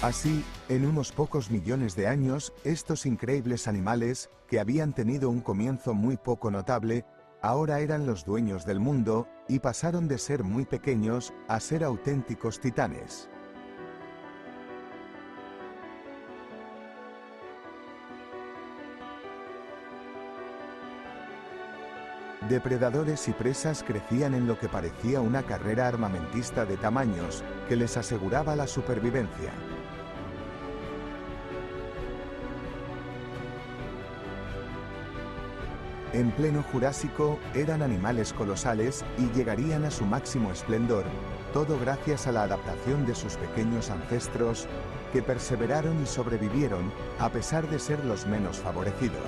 Así, en unos pocos millones de años, estos increíbles animales, que habían tenido un comienzo muy poco notable, ahora eran los dueños del mundo, y pasaron de ser muy pequeños, a ser auténticos titanes. Depredadores y presas crecían en lo que parecía una carrera armamentista de tamaños, que les aseguraba la supervivencia. En pleno Jurásico, eran animales colosales y llegarían a su máximo esplendor, todo gracias a la adaptación de sus pequeños ancestros, que perseveraron y sobrevivieron, a pesar de ser los menos favorecidos.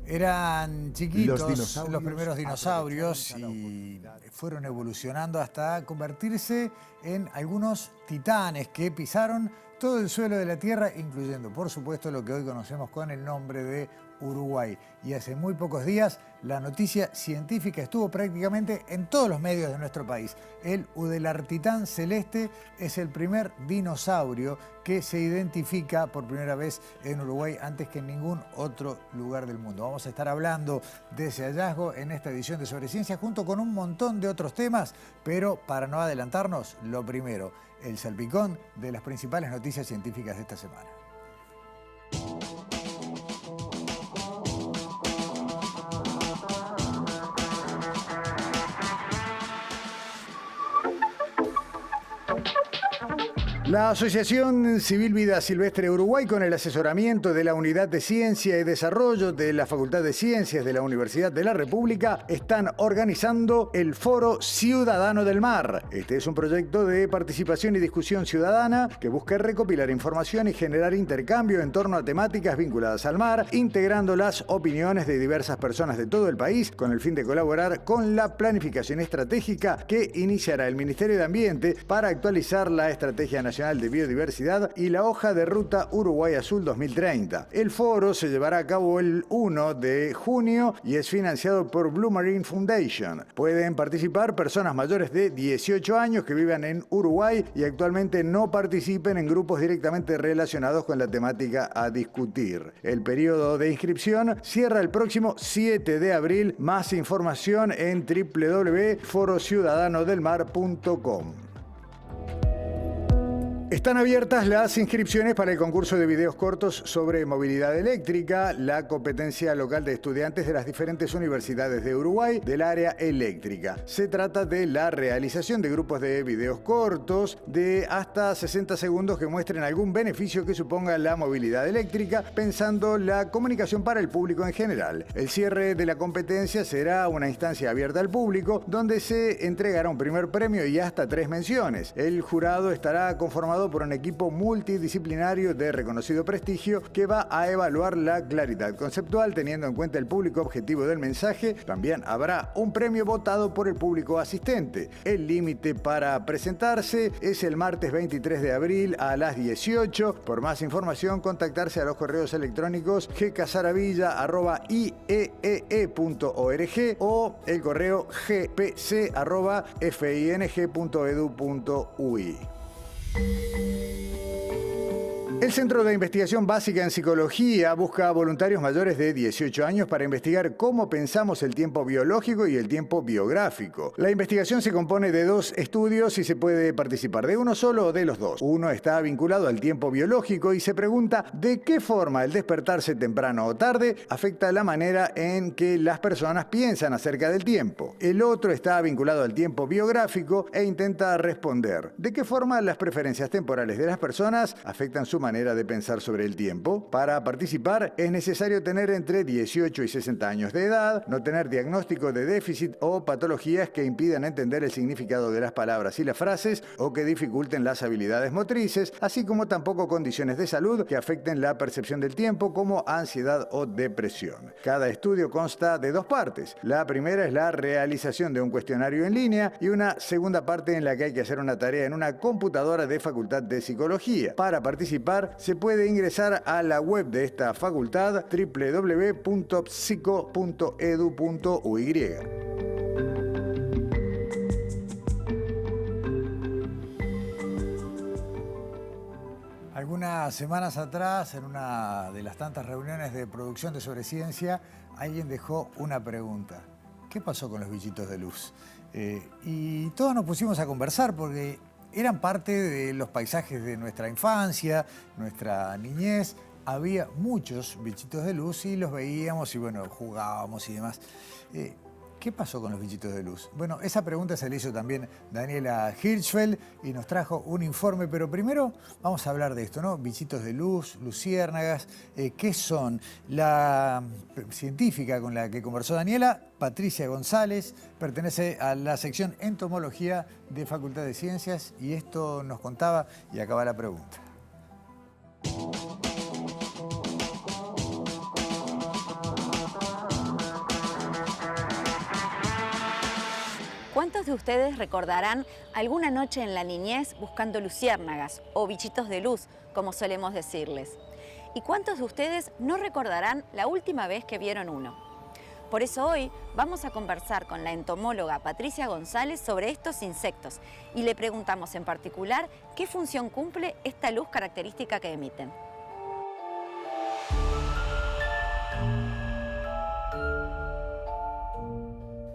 Eran chiquitos Los los primeros dinosaurios y fueron evolucionando hasta convertirse en algunos titanes que pisaron todo el suelo de la Tierra, incluyendo, por supuesto, lo que hoy conocemos con el nombre de Uruguay. Y hace muy pocos días la noticia científica estuvo prácticamente en todos los medios de nuestro país. El Udelartitán celeste es el primer dinosaurio que se identifica por primera vez en Uruguay antes que en ningún otro lugar del mundo. Vamos a estar hablando de ese hallazgo en esta edición de Sobre Ciencia junto con un montón de otros temas, pero para no adelantarnos, lo primero, el salpicón de las principales noticias científicas de esta semana. La Asociación Civil Vida Silvestre Uruguay, con el asesoramiento de la Unidad de Ciencia y Desarrollo de la Facultad de Ciencias de la Universidad de la República, están organizando el Foro Ciudadano del Mar. Este es un proyecto de participación y discusión ciudadana que busca recopilar información y generar intercambio en torno a temáticas vinculadas al mar, integrando las opiniones de diversas personas de todo el país con el fin de colaborar con la planificación estratégica que iniciará el Ministerio de Ambiente para actualizar la Estrategia Nacional de Biodiversidad y la hoja de ruta Uruguay Azul 2030. El foro se llevará a cabo el 1 de junio y es financiado por Blue Marine Foundation. Pueden participar personas mayores de 18 años que vivan en Uruguay y actualmente no participen en grupos directamente relacionados con la temática a discutir. El periodo de inscripción cierra el próximo 7 de abril. Más información en www.forociudadanodelmar.com. Están abiertas las inscripciones para el concurso de videos cortos sobre movilidad eléctrica, la competencia local de estudiantes de las diferentes universidades de Uruguay del área eléctrica. Se trata de la realización de grupos de videos cortos de hasta 60 segundos que muestren algún beneficio que suponga la movilidad eléctrica, pensando la comunicación para el público en general. El cierre de la competencia será una instancia abierta al público, donde se entregará un primer premio y hasta 3 menciones. El jurado estará conformado por un equipo multidisciplinario de reconocido prestigio que va a evaluar la claridad conceptual teniendo en cuenta el público objetivo del mensaje. También habrá un premio votado por el público asistente. El límite para presentarse es el martes 23 de abril a las 18. Por más información, contactarse a los correos electrónicos gcasaravilla@iee.org o el correo gpc@fing.edu.ui. El Centro de Investigación Básica en Psicología busca voluntarios mayores de 18 años para investigar cómo pensamos el tiempo biológico y el tiempo biográfico. La investigación se compone de 2 estudios y se puede participar de uno solo o de los 2. Uno está vinculado al tiempo biológico y se pregunta de qué forma el despertarse temprano o tarde afecta la manera en que las personas piensan acerca del tiempo. El otro está vinculado al tiempo biográfico e intenta responder de qué forma las preferencias temporales de las personas afectan su manera de pensar sobre el tiempo. Para participar es necesario tener entre 18 y 60 años de edad, no tener diagnóstico de déficit o patologías que impidan entender el significado de las palabras y las frases o que dificulten las habilidades motrices, así como tampoco condiciones de salud que afecten la percepción del tiempo como ansiedad o depresión. Cada estudio consta de 2 partes. La primera es la realización de un cuestionario en línea y una segunda parte en la que hay que hacer una tarea en una computadora de Facultad de Psicología. Para participar se puede ingresar a la web de esta facultad www.psico.edu.uy. unas semanas atrás, en una de las tantas reuniones de producción de Sobre Ciencia, alguien dejó una pregunta. ¿Qué pasó con los bichitos de luz? Y todos nos pusimos a conversar porque eran parte de los paisajes de nuestra infancia, nuestra niñez. Había muchos bichitos de luz y los veíamos y bueno, jugábamos y demás. ¿Qué pasó con los bichitos de luz? Bueno, esa pregunta se le hizo también Daniela Hirschfeld y nos trajo un informe, pero primero vamos a hablar de esto, ¿no? Bichitos de luz, luciérnagas, ¿qué son? La científica con la que conversó Daniela, Patricia González, pertenece a la sección Entomología de Facultad de Ciencias y esto nos contaba y acaba la pregunta. ¿Cuántos de ustedes recordarán alguna noche en la niñez buscando luciérnagas o bichitos de luz, como solemos decirles? ¿Y cuántos de ustedes no recordarán la última vez que vieron uno? Por eso hoy vamos a conversar con la entomóloga Patricia González sobre estos insectos y le preguntamos en particular qué función cumple esta luz característica que emiten.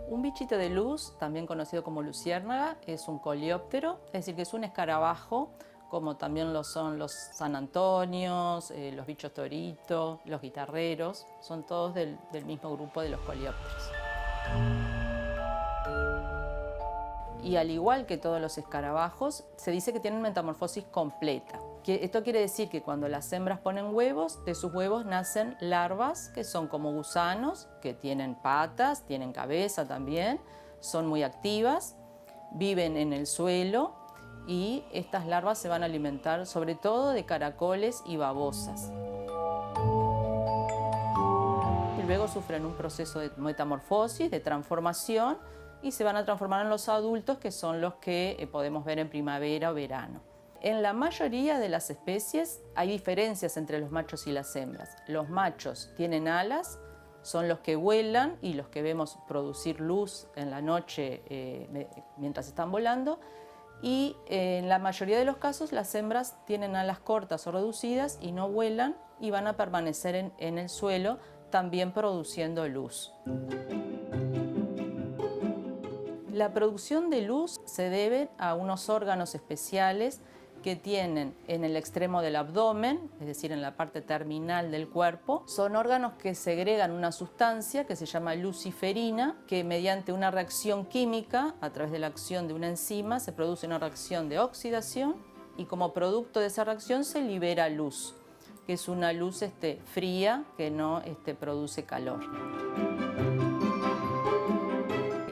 Un bichito de luz, también conocido como luciérnaga, es un coleóptero, es decir, que es un escarabajo, como también lo son los San Antonios, los bichos torito, los guitarreros, son todos del mismo grupo de los coleópteros. Y al igual que todos los escarabajos, se dice que tienen metamorfosis completa. Esto quiere decir que cuando las hembras ponen huevos, de sus huevos nacen larvas que son como gusanos, que tienen patas, tienen cabeza también, son muy activas, viven en el suelo y estas larvas se van a alimentar sobre todo de caracoles y babosas. Y luego sufren un proceso de metamorfosis, de transformación y se van a transformar en los adultos, que son los que podemos ver en primavera o verano. En la mayoría de las especies hay diferencias entre los machos y las hembras. Los machos tienen alas, son los que vuelan y los que vemos producir luz en la noche mientras están volando. Y en la mayoría de los casos las hembras tienen alas cortas o reducidas y no vuelan y van a permanecer en el suelo también produciendo luz. La producción de luz se debe a unos órganos especiales que tienen en el extremo del abdomen, es decir, en la parte terminal del cuerpo. Son órganos que segregan una sustancia que se llama luciferina, que mediante una reacción química, a través de la acción de una enzima, se produce una reacción de oxidación y como producto de esa reacción se libera luz, que es una luz fría que no produce calor.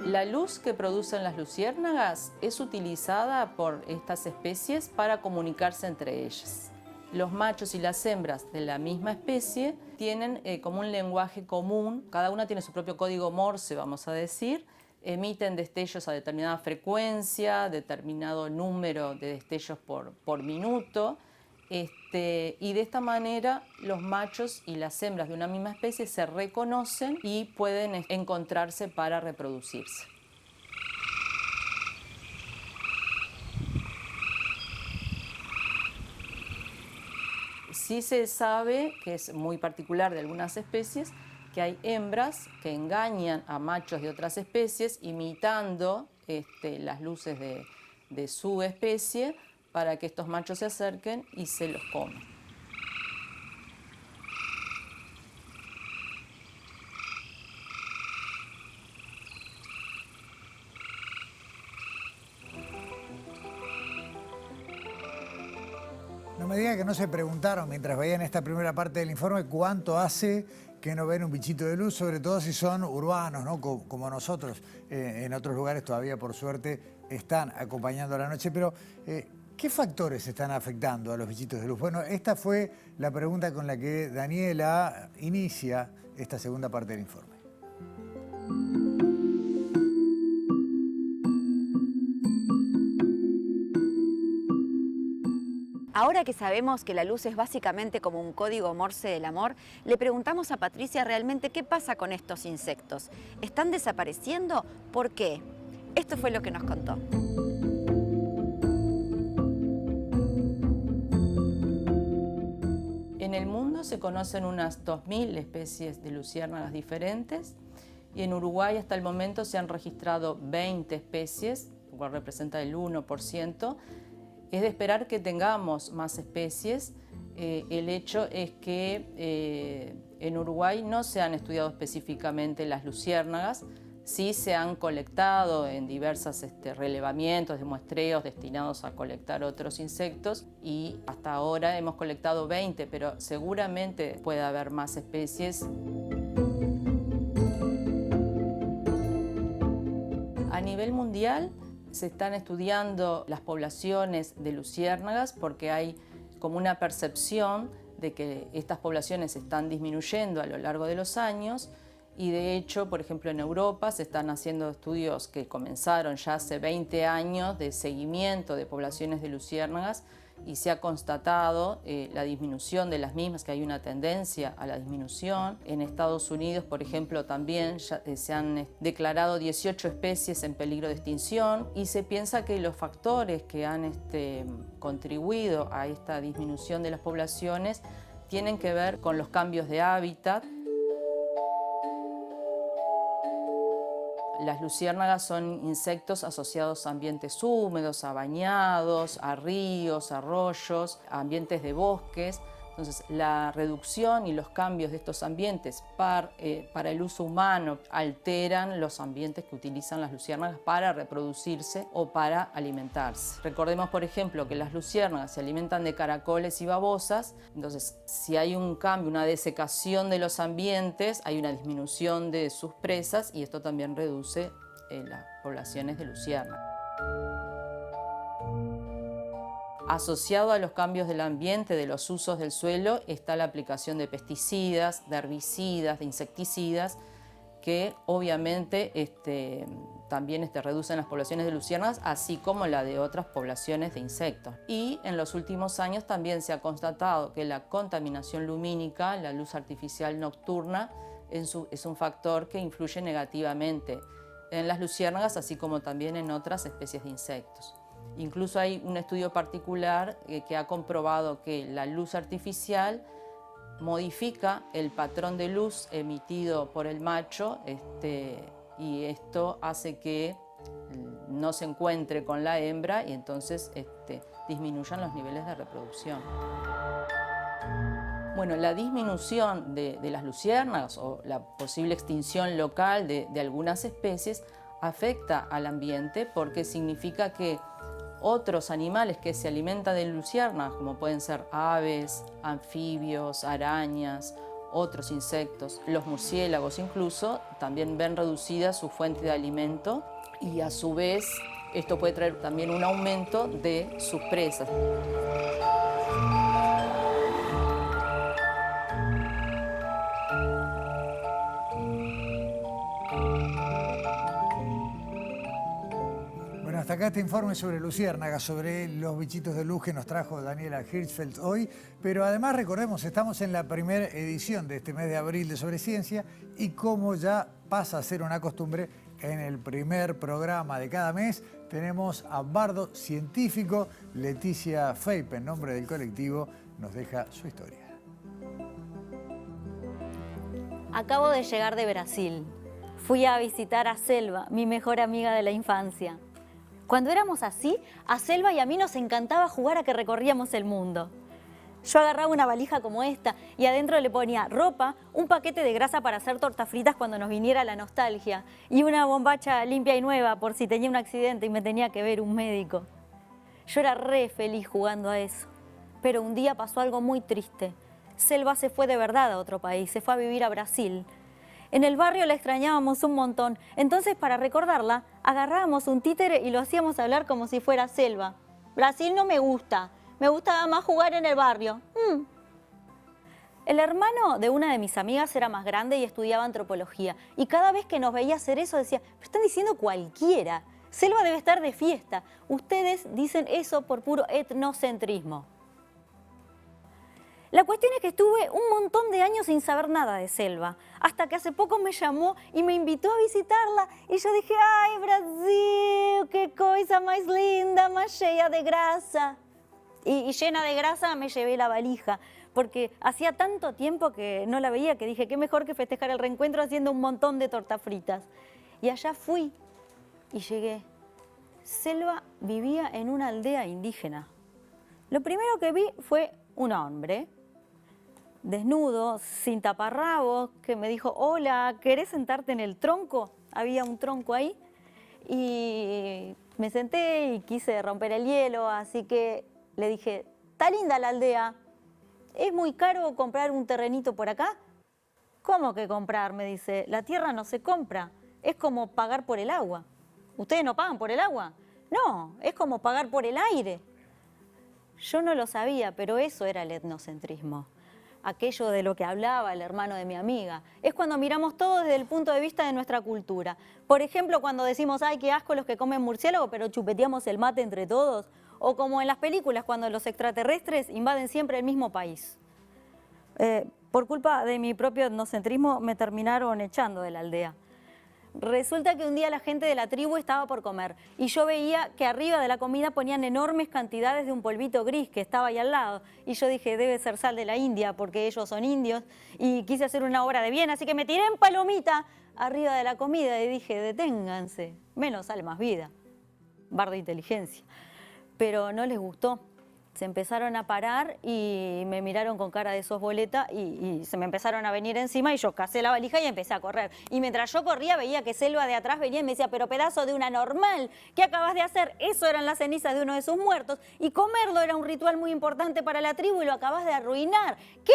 La luz que producen las luciérnagas es utilizada por estas especies para comunicarse entre ellas. Los machos y las hembras de la misma especie tienen como un lenguaje común, cada una tiene su propio código Morse, vamos a decir, emiten destellos a determinada frecuencia, determinado número de destellos por minuto, y de esta manera los machos y las hembras de una misma especie se reconocen y pueden encontrarse para reproducirse. Sí se sabe, que es muy particular de algunas especies, que hay hembras que engañan a machos de otras especies imitando las luces de su especie, para que estos machos se acerquen y se los comen. No me digan que no se preguntaron mientras veían esta primera parte del informe cuánto hace que no ven un bichito de luz, sobre todo si son urbanos, ¿no? Como nosotros. En otros lugares todavía, por suerte, están acompañando a la noche, pero ¿qué factores están afectando a los bichitos de luz? Bueno, esta fue la pregunta con la que Daniela inicia esta segunda parte del informe. Ahora que sabemos que la luz es básicamente como un código Morse del amor, le preguntamos a Patricia realmente qué pasa con estos insectos. ¿Están desapareciendo? ¿Por qué? Esto fue lo que nos contó. mundo se conocen unas 2.000 especies de luciérnagas diferentes y en Uruguay hasta el momento se han registrado 20 especies, lo cual representa el 1%. Es de esperar que tengamos más especies. El hecho es que en Uruguay no se han estudiado específicamente las luciérnagas, sí se han colectado en diversos relevamientos de muestreos destinados a colectar otros insectos y hasta ahora hemos colectado 20, pero seguramente puede haber más especies. A nivel mundial se están estudiando las poblaciones de luciérnagas porque hay como una percepción de que estas poblaciones están disminuyendo a lo largo de los años y de hecho, por ejemplo, en Europa se están haciendo estudios que comenzaron ya hace 20 años de seguimiento de poblaciones de luciérnagas y se ha constatado la disminución de las mismas, que hay una tendencia a la disminución. En Estados Unidos, por ejemplo, también ya, se han declarado 18 especies en peligro de extinción y se piensa que los factores que han contribuido a esta disminución de las poblaciones tienen que ver con los cambios de hábitat. Las luciérnagas son insectos asociados a ambientes húmedos, a bañados, a ríos, arroyos, a ambientes de bosques. Entonces, la reducción y los cambios de estos ambientes para el uso humano alteran los ambientes que utilizan las luciérnagas para reproducirse o para alimentarse. Recordemos, por ejemplo, que las luciérnagas se alimentan de caracoles y babosas. Entonces, si hay un cambio, una desecación de los ambientes, hay una disminución de sus presas y esto también reduce las poblaciones de luciérnagas. Asociado a los cambios del ambiente, de los usos del suelo, está la aplicación de pesticidas, de herbicidas, de insecticidas, que obviamente también reducen las poblaciones de luciérnagas, así como la de otras poblaciones de insectos. Y en los últimos años también se ha constatado que la contaminación lumínica, la luz artificial nocturna, es un factor que influye negativamente en las luciérnagas, así como también en otras especies de insectos. Incluso hay un estudio particular que ha comprobado que la luz artificial modifica el patrón de luz emitido por el macho y esto hace que no se encuentre con la hembra y entonces disminuyan los niveles de reproducción. Bueno, la disminución de las luciérnagas o la posible extinción local de algunas especies afecta al ambiente porque significa que otros animales que se alimentan de luciérnagas, como pueden ser aves, anfibios, arañas, otros insectos, los murciélagos incluso, también ven reducida su fuente de alimento y a su vez esto puede traer también un aumento de sus presas. Hasta acá este informe sobre luciérnagas, sobre los bichitos de luz que nos trajo Daniela Hirschfeld hoy. Pero además recordemos, estamos en la primera edición de este mes de abril de Sobre Ciencia y como ya pasa a ser una costumbre, en el primer programa de cada mes tenemos a bardo científico. Leticia Feipe, en nombre del colectivo, nos deja su historia. Acabo de llegar de Brasil. Fui a visitar a Selva, mi mejor amiga de la infancia. Cuando éramos así, a Selva y a mí nos encantaba jugar a que recorríamos el mundo. Yo agarraba una valija como esta y adentro le ponía ropa, un paquete de grasa para hacer tortas fritas cuando nos viniera la nostalgia y una bombacha limpia y nueva por si tenía un accidente y me tenía que ver un médico. Yo era re feliz jugando a eso. Pero un día pasó algo muy triste. Selva se fue de verdad a otro país, se fue a vivir a Brasil. En el barrio la extrañábamos un montón, entonces para recordarla agarrábamos un títere y lo hacíamos hablar como si fuera Selva. Brasil no me gusta, me gustaba más jugar en el barrio. El hermano de una de mis amigas era más grande y estudiaba antropología y cada vez que nos veía hacer eso decía, pero están diciendo cualquiera, Selva debe estar de fiesta, ustedes dicen eso por puro etnocentrismo. La cuestión es que estuve un montón de años sin saber nada de Selva, hasta que hace poco me llamó y me invitó a visitarla. Y yo dije, ¡ay, Brasil! ¡Qué cosa más linda, más llena de grasa! Y llena de grasa me llevé la valija. porque hacía tanto tiempo que no la veía que dije, qué mejor que festejar el reencuentro haciendo un montón de tortas fritas. Y allá fui y llegué. Selva vivía en una aldea indígena. Lo primero que vi fue un hombre, desnudo, sin taparrabos, que me dijo, hola, ¿querés sentarte en el tronco? Había un tronco ahí. Y me senté y quise romper el hielo, así que le dije, está linda la aldea, ¿es muy caro comprar un terrenito por acá? ¿Cómo que comprar? Me dice, la tierra no se compra, es como pagar por el agua. ¿Ustedes no pagan por el agua? No, es como pagar por el aire. Yo no lo sabía, pero eso era el etnocentrismo. Aquello de lo que hablaba el hermano de mi amiga. Es cuando miramos todo desde el punto de vista de nuestra cultura. Por ejemplo, cuando decimos, ay, qué asco los que comen murciélago, pero chupeteamos el mate entre todos. O como en las películas, cuando los extraterrestres invaden siempre el mismo país. Por culpa de mi propio etnocentrismo me terminaron echando de la aldea. Resulta que un día la gente de la tribu estaba por comer y yo veía que arriba de la comida ponían enormes cantidades de un polvito gris que estaba ahí al lado. Y yo dije, debe ser sal de la India porque ellos son indios y quise hacer una obra de bien, así que me tiré en palomita arriba de la comida y dije, deténganse, menos sal más vida. Bar de inteligencia. Pero no les gustó. Se empezaron a parar y me miraron con cara de sos boleta y se me empezaron a venir encima y yo casé la valija y empecé a correr. Y mientras yo corría veía que Selva de atrás venía y me decía, pero pedazo de una normal, ¿qué acabas de hacer? Eso eran las cenizas de uno de sus muertos y comerlo era un ritual muy importante para la tribu y lo acabas de arruinar. ¿Qué?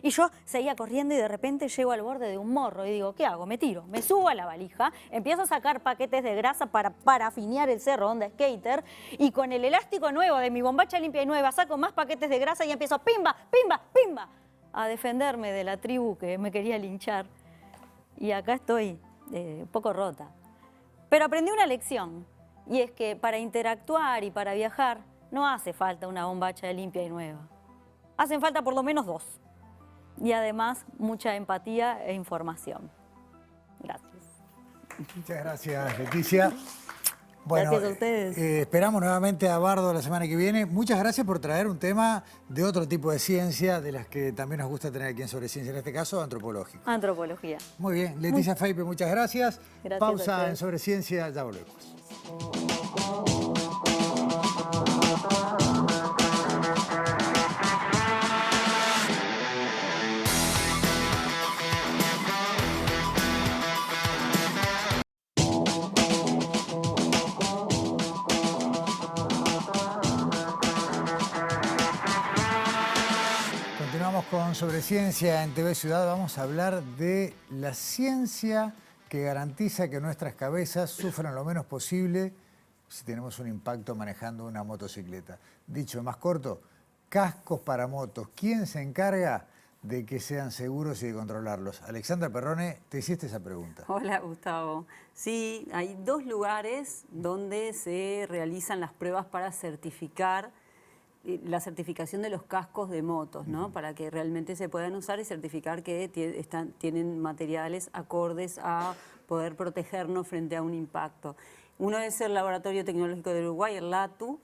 Y yo seguía corriendo y de repente llego al borde de un morro y digo, ¿qué hago? Me tiro, me subo a la valija, empiezo a sacar paquetes de grasa para afinar el cerro onda skater y con el elástico nuevo de mi bombacha limpia y nueva, saco más paquetes de grasa y empiezo pimba, pimba, pimba, a defenderme de la tribu que me quería linchar. Y acá estoy, un poco rota. Pero aprendí una lección, y es que para interactuar y para viajar no hace falta una bombacha limpia y nueva. Hacen falta por lo menos 2. Y además mucha empatía e información. Gracias. Muchas gracias, Leticia. Bueno, gracias a ustedes. Esperamos nuevamente a Bardo la semana que viene. Muchas gracias por traer un tema de otro tipo de ciencia, de las que también nos gusta tener aquí en Sobre Ciencia, en este caso antropológico. Antropología. Muy bien, Leticia Feipe, muchas gracias. Gracias. Pausa en Sobre Ciencia, ya volvemos. Con Sobre Ciencia en TV Ciudad vamos a hablar de la ciencia que garantiza que nuestras cabezas sufran lo menos posible si tenemos un impacto manejando una motocicleta. Dicho más corto, cascos para motos. ¿Quién se encarga de que sean seguros y de controlarlos? Alexandra Perrone, te hiciste esa pregunta. Hola, Gustavo. Sí, hay 2 lugares donde se realizan las pruebas para certificar la certificación de los cascos de motos, ¿no? Para que realmente se puedan usar y certificar que tienen materiales acordes a poder protegernos frente a un impacto. Uno es el Laboratorio Tecnológico de Uruguay, el LATU,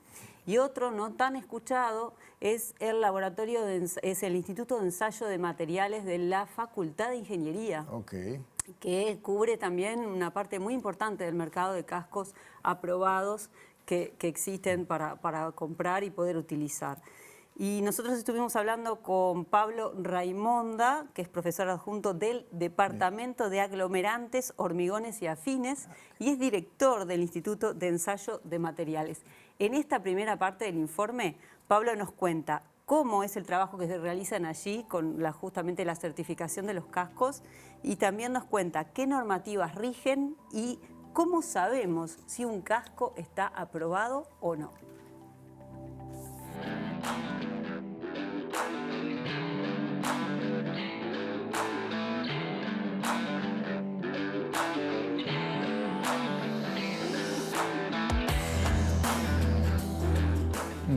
y otro no tan escuchado es el laboratorio es el Instituto de Ensayo de Materiales de la Facultad de Ingeniería. Okay. Que cubre también una parte muy importante del mercado de cascos aprobados que existen para comprar y poder utilizar. Y nosotros estuvimos hablando con Pablo Raimonda, que es profesor adjunto del Departamento de Aglomerantes, Hormigones y Afines, y es director del Instituto de Ensayo de Materiales. En esta primera parte del informe, Pablo nos cuenta cómo es el trabajo que se realizan allí con justamente la certificación de los cascos y también nos cuenta qué normativas rigen y ¿cómo sabemos si un casco está aprobado o no?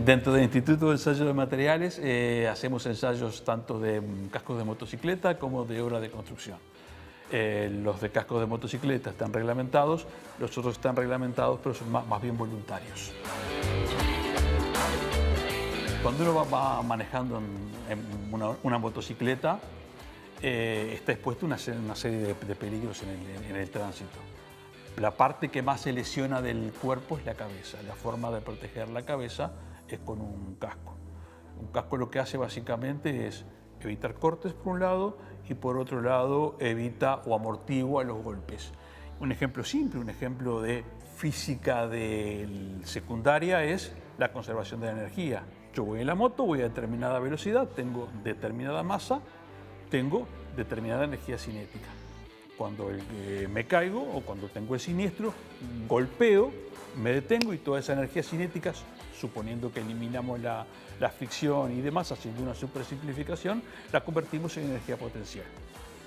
Dentro del Instituto de Ensayo de Materiales hacemos ensayos tanto de cascos de motocicleta como de obra de construcción. Los de cascos de motocicleta están reglamentados, los otros están reglamentados pero son más bien voluntarios. Cuando uno va manejando en una motocicleta, está expuesto a una serie de peligros en el tránsito. La parte que más se lesiona del cuerpo es la cabeza. La forma de proteger la cabeza es con un casco. Un casco lo que hace básicamente es evitar cortes por un lado y por otro lado evita o amortigua los golpes. Un ejemplo simple, un ejemplo de física secundaria es la conservación de la energía. Yo voy en la moto, voy a determinada velocidad, tengo determinada masa, tengo determinada energía cinética. Cuando me caigo o cuando tengo el siniestro, golpeo, me detengo y toda esa energía cinética, suponiendo que eliminamos la fricción y demás, haciendo una supersimplificación, la convertimos en energía potencial.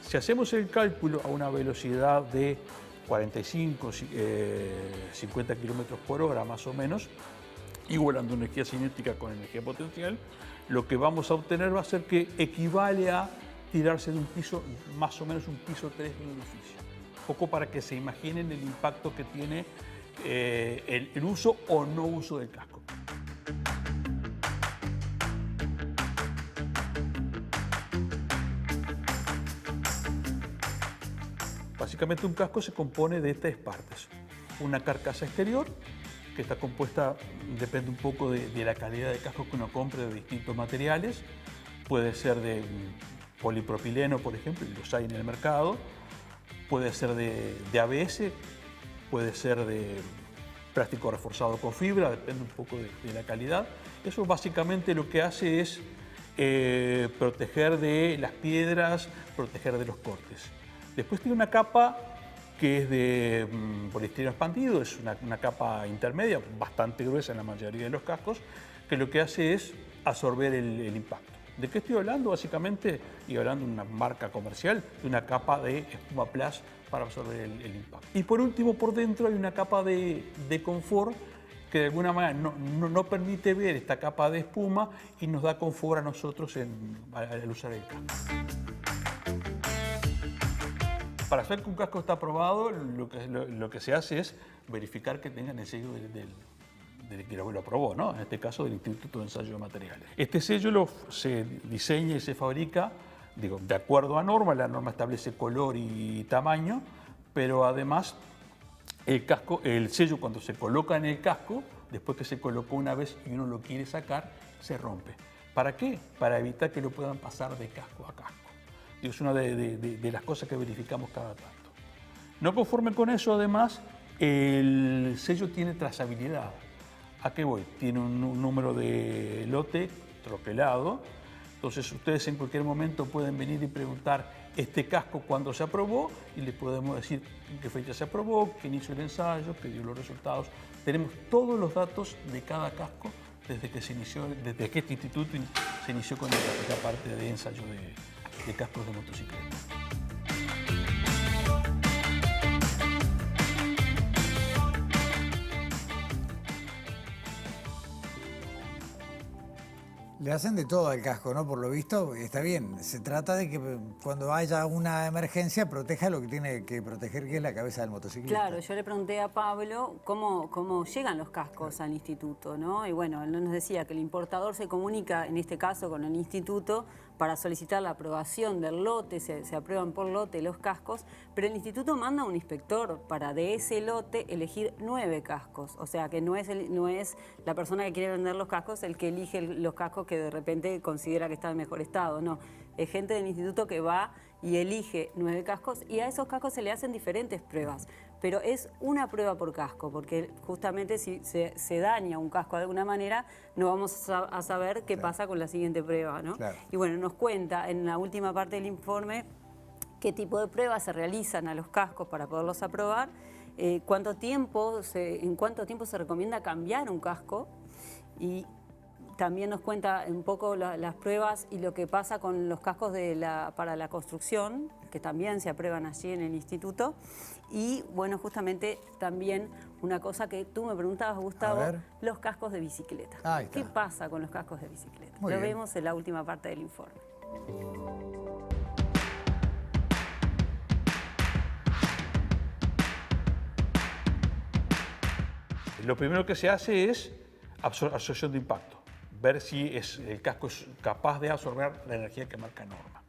Si hacemos el cálculo a una velocidad de 45, 50 kilómetros por hora más o menos, igualando energía cinética con energía potencial, lo que vamos a obtener va a ser que equivale a tirarse de un piso, más o menos un piso 3 de un edificio. Poco para que se imaginen el impacto que tiene el uso o no uso del casco. Básicamente un casco se compone de 3 partes. Una carcasa exterior, que está compuesta, depende un poco de la calidad de casco que uno compre, de distintos materiales. Puede ser de polipropileno, por ejemplo, y los hay en el mercado. Puede ser de ABS, puede ser de plástico reforzado con fibra, depende un poco de la calidad. Eso básicamente lo que hace es proteger de las piedras, proteger de los cortes. Después tiene una capa que es de poliestireno expandido, es una capa intermedia, bastante gruesa en la mayoría de los cascos, que lo que hace es absorber el impacto. ¿De qué estoy hablando? Básicamente, y hablando de una marca comercial, de una capa de espuma plus para absorber el impacto. Y por último, por dentro hay una capa de confort que de alguna manera no permite ver esta capa de espuma y nos da confort a nosotros al usar el casco. Para saber que un casco está aprobado, lo que se hace es verificar que tengan el sello del que lo aprobó, ¿no? En este caso del Instituto de Ensayo de Materiales. Este sello se diseña y se fabrica, de acuerdo a norma. La norma establece color y tamaño, pero además el sello cuando se coloca en el casco, después que se colocó una vez y uno lo quiere sacar, se rompe. ¿Para qué? Para evitar que lo puedan pasar de casco a casco. Es una de las cosas que verificamos cada tanto. No conforme con eso, además, el sello tiene trazabilidad. ¿A qué voy? Tiene un número de lote troquelado. Entonces, ustedes en cualquier momento pueden venir y preguntar este casco cuándo se aprobó y les podemos decir en qué fecha se aprobó, quién hizo el ensayo, qué dio los resultados. Tenemos todos los datos de cada casco desde que este instituto se inició con la parte de ensayo de cascos de motocicleta. Le hacen de todo al casco, ¿no? Por lo visto, está bien. Se trata de que cuando haya una emergencia proteja lo que tiene que proteger, que es la cabeza del motociclista. Claro, yo le pregunté a Pablo cómo llegan los cascos al instituto, ¿no? Y bueno, él nos decía que el importador se comunica, en este caso, con el instituto para solicitar la aprobación del lote, se aprueban por lote los cascos, pero el instituto manda un inspector para de ese lote elegir 9 cascos. O sea, que no es la persona que quiere vender los cascos el que elige los cascos que de repente considera que están en mejor estado, no. Es gente del instituto que va y elige 9 cascos y a esos cascos se le hacen diferentes pruebas. Pero es una prueba por casco, porque justamente si se daña un casco de alguna manera, no vamos a saber qué pasa con la siguiente prueba, ¿no? Claro. Y bueno, nos cuenta en la última parte del informe qué tipo de pruebas se realizan a los cascos para poderlos aprobar, en cuánto tiempo se recomienda cambiar un casco y también nos cuenta un poco las pruebas y lo que pasa con los cascos para la construcción, que también se aprueban allí en el instituto. Y bueno, justamente también una cosa que tú me preguntabas, Gustavo, los cascos de bicicleta. ¿Qué pasa con los cascos de bicicleta? Lo vemos en la última parte del informe. Lo primero que se hace es absorción de impacto. ver si el casco es capaz de absorber la energía que marca norma.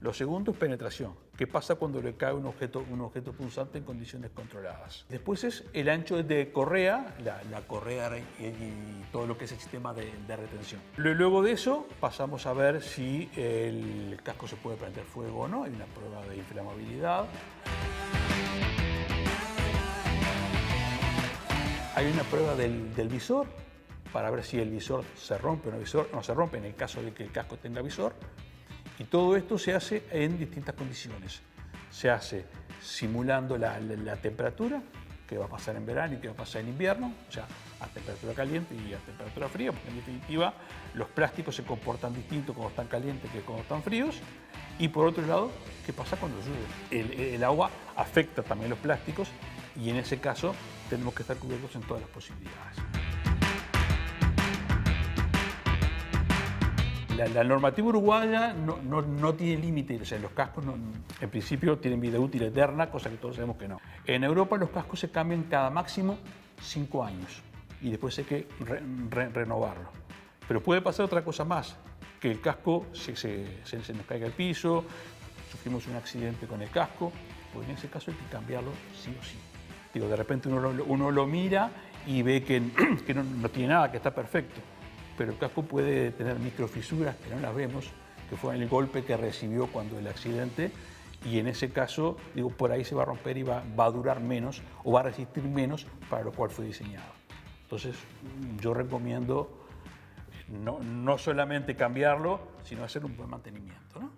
Lo segundo es penetración. ¿Qué pasa cuando le cae un objeto punzante en condiciones controladas? Después es el ancho de correa, la correa y todo lo que es el sistema de retención. Luego de eso pasamos a ver si el casco se puede prender fuego o no. Hay una prueba de inflamabilidad. Hay una prueba del visor para ver si el visor se rompe o no se rompe en el caso de que el casco tenga visor. Y todo esto se hace en distintas condiciones. Se hace simulando la temperatura, que va a pasar en verano y que va a pasar en invierno, o sea, a temperatura caliente y a temperatura fría, porque en definitiva los plásticos se comportan distinto cuando están calientes que cuando están fríos. Y por otro lado, ¿qué pasa cuando llueve? El agua afecta también los plásticos y en ese caso tenemos que estar cubiertos en todas las posibilidades. La normativa uruguaya no tiene límite, o sea, los cascos en principio tienen vida útil eterna, cosa que todos sabemos que no. En Europa los cascos se cambian cada máximo 5 años y después hay que renovarlo. Pero puede pasar otra cosa más, que el casco se nos caiga al piso, sufrimos un accidente con el casco, pues en ese caso hay que cambiarlo sí o sí. Digo, de repente uno lo mira y ve que no tiene nada, que está perfecto. Pero el casco puede tener microfisuras que no las vemos, que fue el golpe que recibió cuando el accidente, y en ese caso, digo, por ahí se va a romper y va a durar menos o va a resistir menos para lo cual fue diseñado. Entonces, yo recomiendo no solamente cambiarlo, sino hacer un buen mantenimiento, ¿no?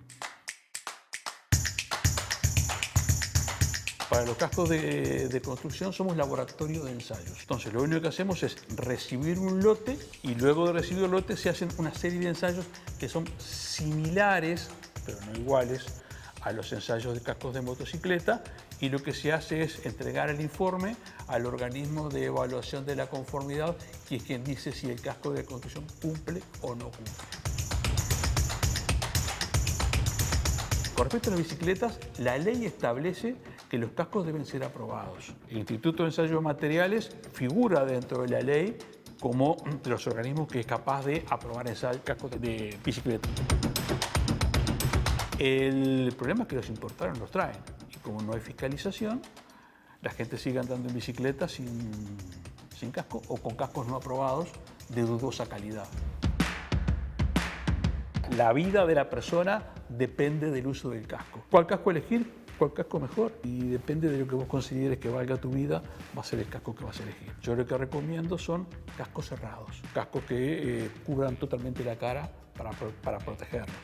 Para los cascos de construcción somos laboratorio de ensayos. Entonces lo único que hacemos es recibir un lote y luego de recibir el lote se hacen una serie de ensayos que son similares, pero no iguales, a los ensayos de cascos de motocicleta, y lo que se hace es entregar el informe al organismo de evaluación de la conformidad, que es quien dice si el casco de construcción cumple o no cumple. Con respecto a las bicicletas, la ley establece que los cascos deben ser aprobados. El Instituto de Ensayos de Materiales figura dentro de la ley como de los organismos que es capaz de aprobar cascos de bicicleta. El problema es que los importadores los traen y como no hay fiscalización, la gente sigue andando en bicicleta sin casco o con cascos no aprobados de dudosa calidad. La vida de la persona depende del uso del casco. ¿Cuál casco elegir? ¿Cuál casco mejor? Y depende de lo que vos consideres que valga tu vida, va a ser el casco que vas a elegir. Yo lo que recomiendo son cascos cerrados, cascos que cubran totalmente la cara para protegernos.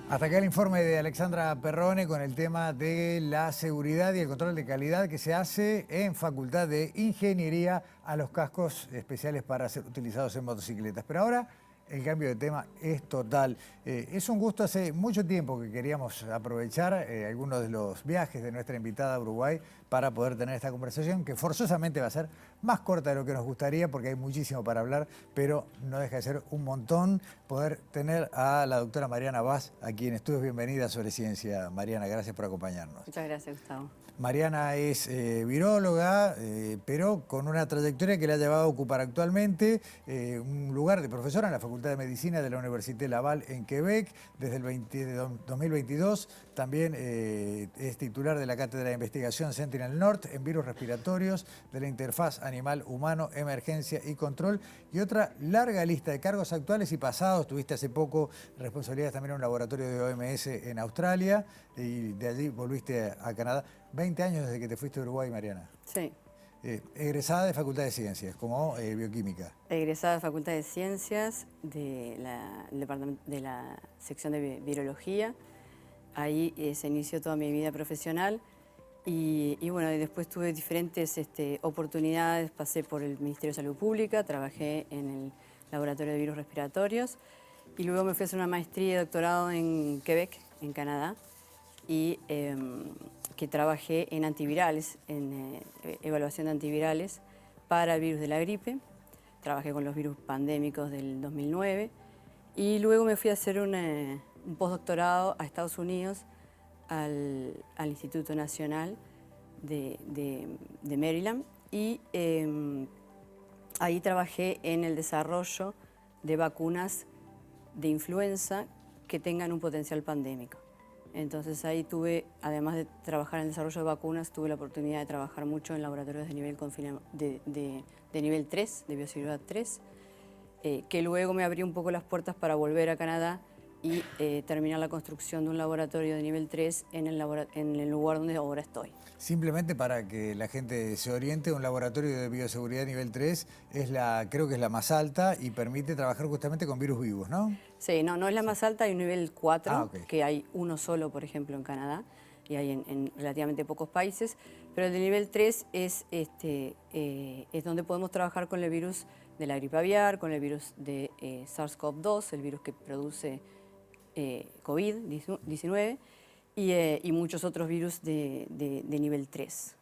Hasta acá el informe de Alexandra Perrone con el tema de la seguridad y el control de calidad que se hace en Facultad de Ingeniería a los cascos especiales para ser utilizados en motocicletas. Pero ahora el cambio de tema es total. Es un gusto, hace mucho tiempo que queríamos aprovechar algunos de los viajes de nuestra invitada a Uruguay para poder tener esta conversación que forzosamente va a ser más corta de lo que nos gustaría porque hay muchísimo para hablar, pero no deja de ser un montón poder tener a la doctora Mariana Vaz aquí en Estudios. Bienvenida a Sobre Ciencia. Mariana, gracias por acompañarnos. Muchas gracias, Gustavo. Mariana es viróloga, pero con una trayectoria que le ha llevado a ocupar actualmente un lugar de profesora en la Facultad de Medicina de la Université Laval en Quebec desde el 2022. También es titular de la Cátedra de Investigación Sentinel North en virus respiratorios de la interfaz animal-humano, emergencia y control, y otra larga lista de cargos actuales y pasados. Tuviste hace poco responsabilidades también en un laboratorio de OMS en Australia y de allí volviste a Canadá. 20 años desde que te fuiste a Uruguay, Mariana. Sí. Egresada de Facultad de Ciencias, como bioquímica. Egresada de Facultad de Ciencias de la sección de Virología. Ahí se inició toda mi vida profesional y bueno, y después tuve diferentes oportunidades. Pasé por el Ministerio de Salud Pública, trabajé en el Laboratorio de Virus Respiratorios y luego me fui a hacer una maestría y doctorado en Quebec, en Canadá, y que trabajé en antivirales, en evaluación de antivirales para el virus de la gripe. Trabajé con los virus pandémicos del 2009 y luego me fui a hacer un postdoctorado a Estados Unidos, al Instituto Nacional de Maryland, y ahí trabajé en el desarrollo de vacunas de influenza que tengan un potencial pandémico. Entonces ahí tuve, además de trabajar en el desarrollo de vacunas, tuve la oportunidad de trabajar mucho en laboratorios de nivel, de nivel 3, de bioseguridad 3, que luego me abrió un poco las puertas para volver a Canadá y terminar la construcción de un laboratorio de nivel 3 en el lugar donde ahora estoy. Simplemente para que la gente se oriente, un laboratorio de bioseguridad nivel 3 es creo que es la más alta y permite trabajar justamente con virus vivos, ¿no? Sí, no es la más alta, hay un nivel 4, okay. Que hay uno solo, por ejemplo, en Canadá, y hay en relativamente pocos países, pero el de nivel 3 es donde podemos trabajar con el virus de la gripe aviar, con el virus de SARS-CoV-2, el virus que produce COVID-19, y muchos otros virus de nivel 3.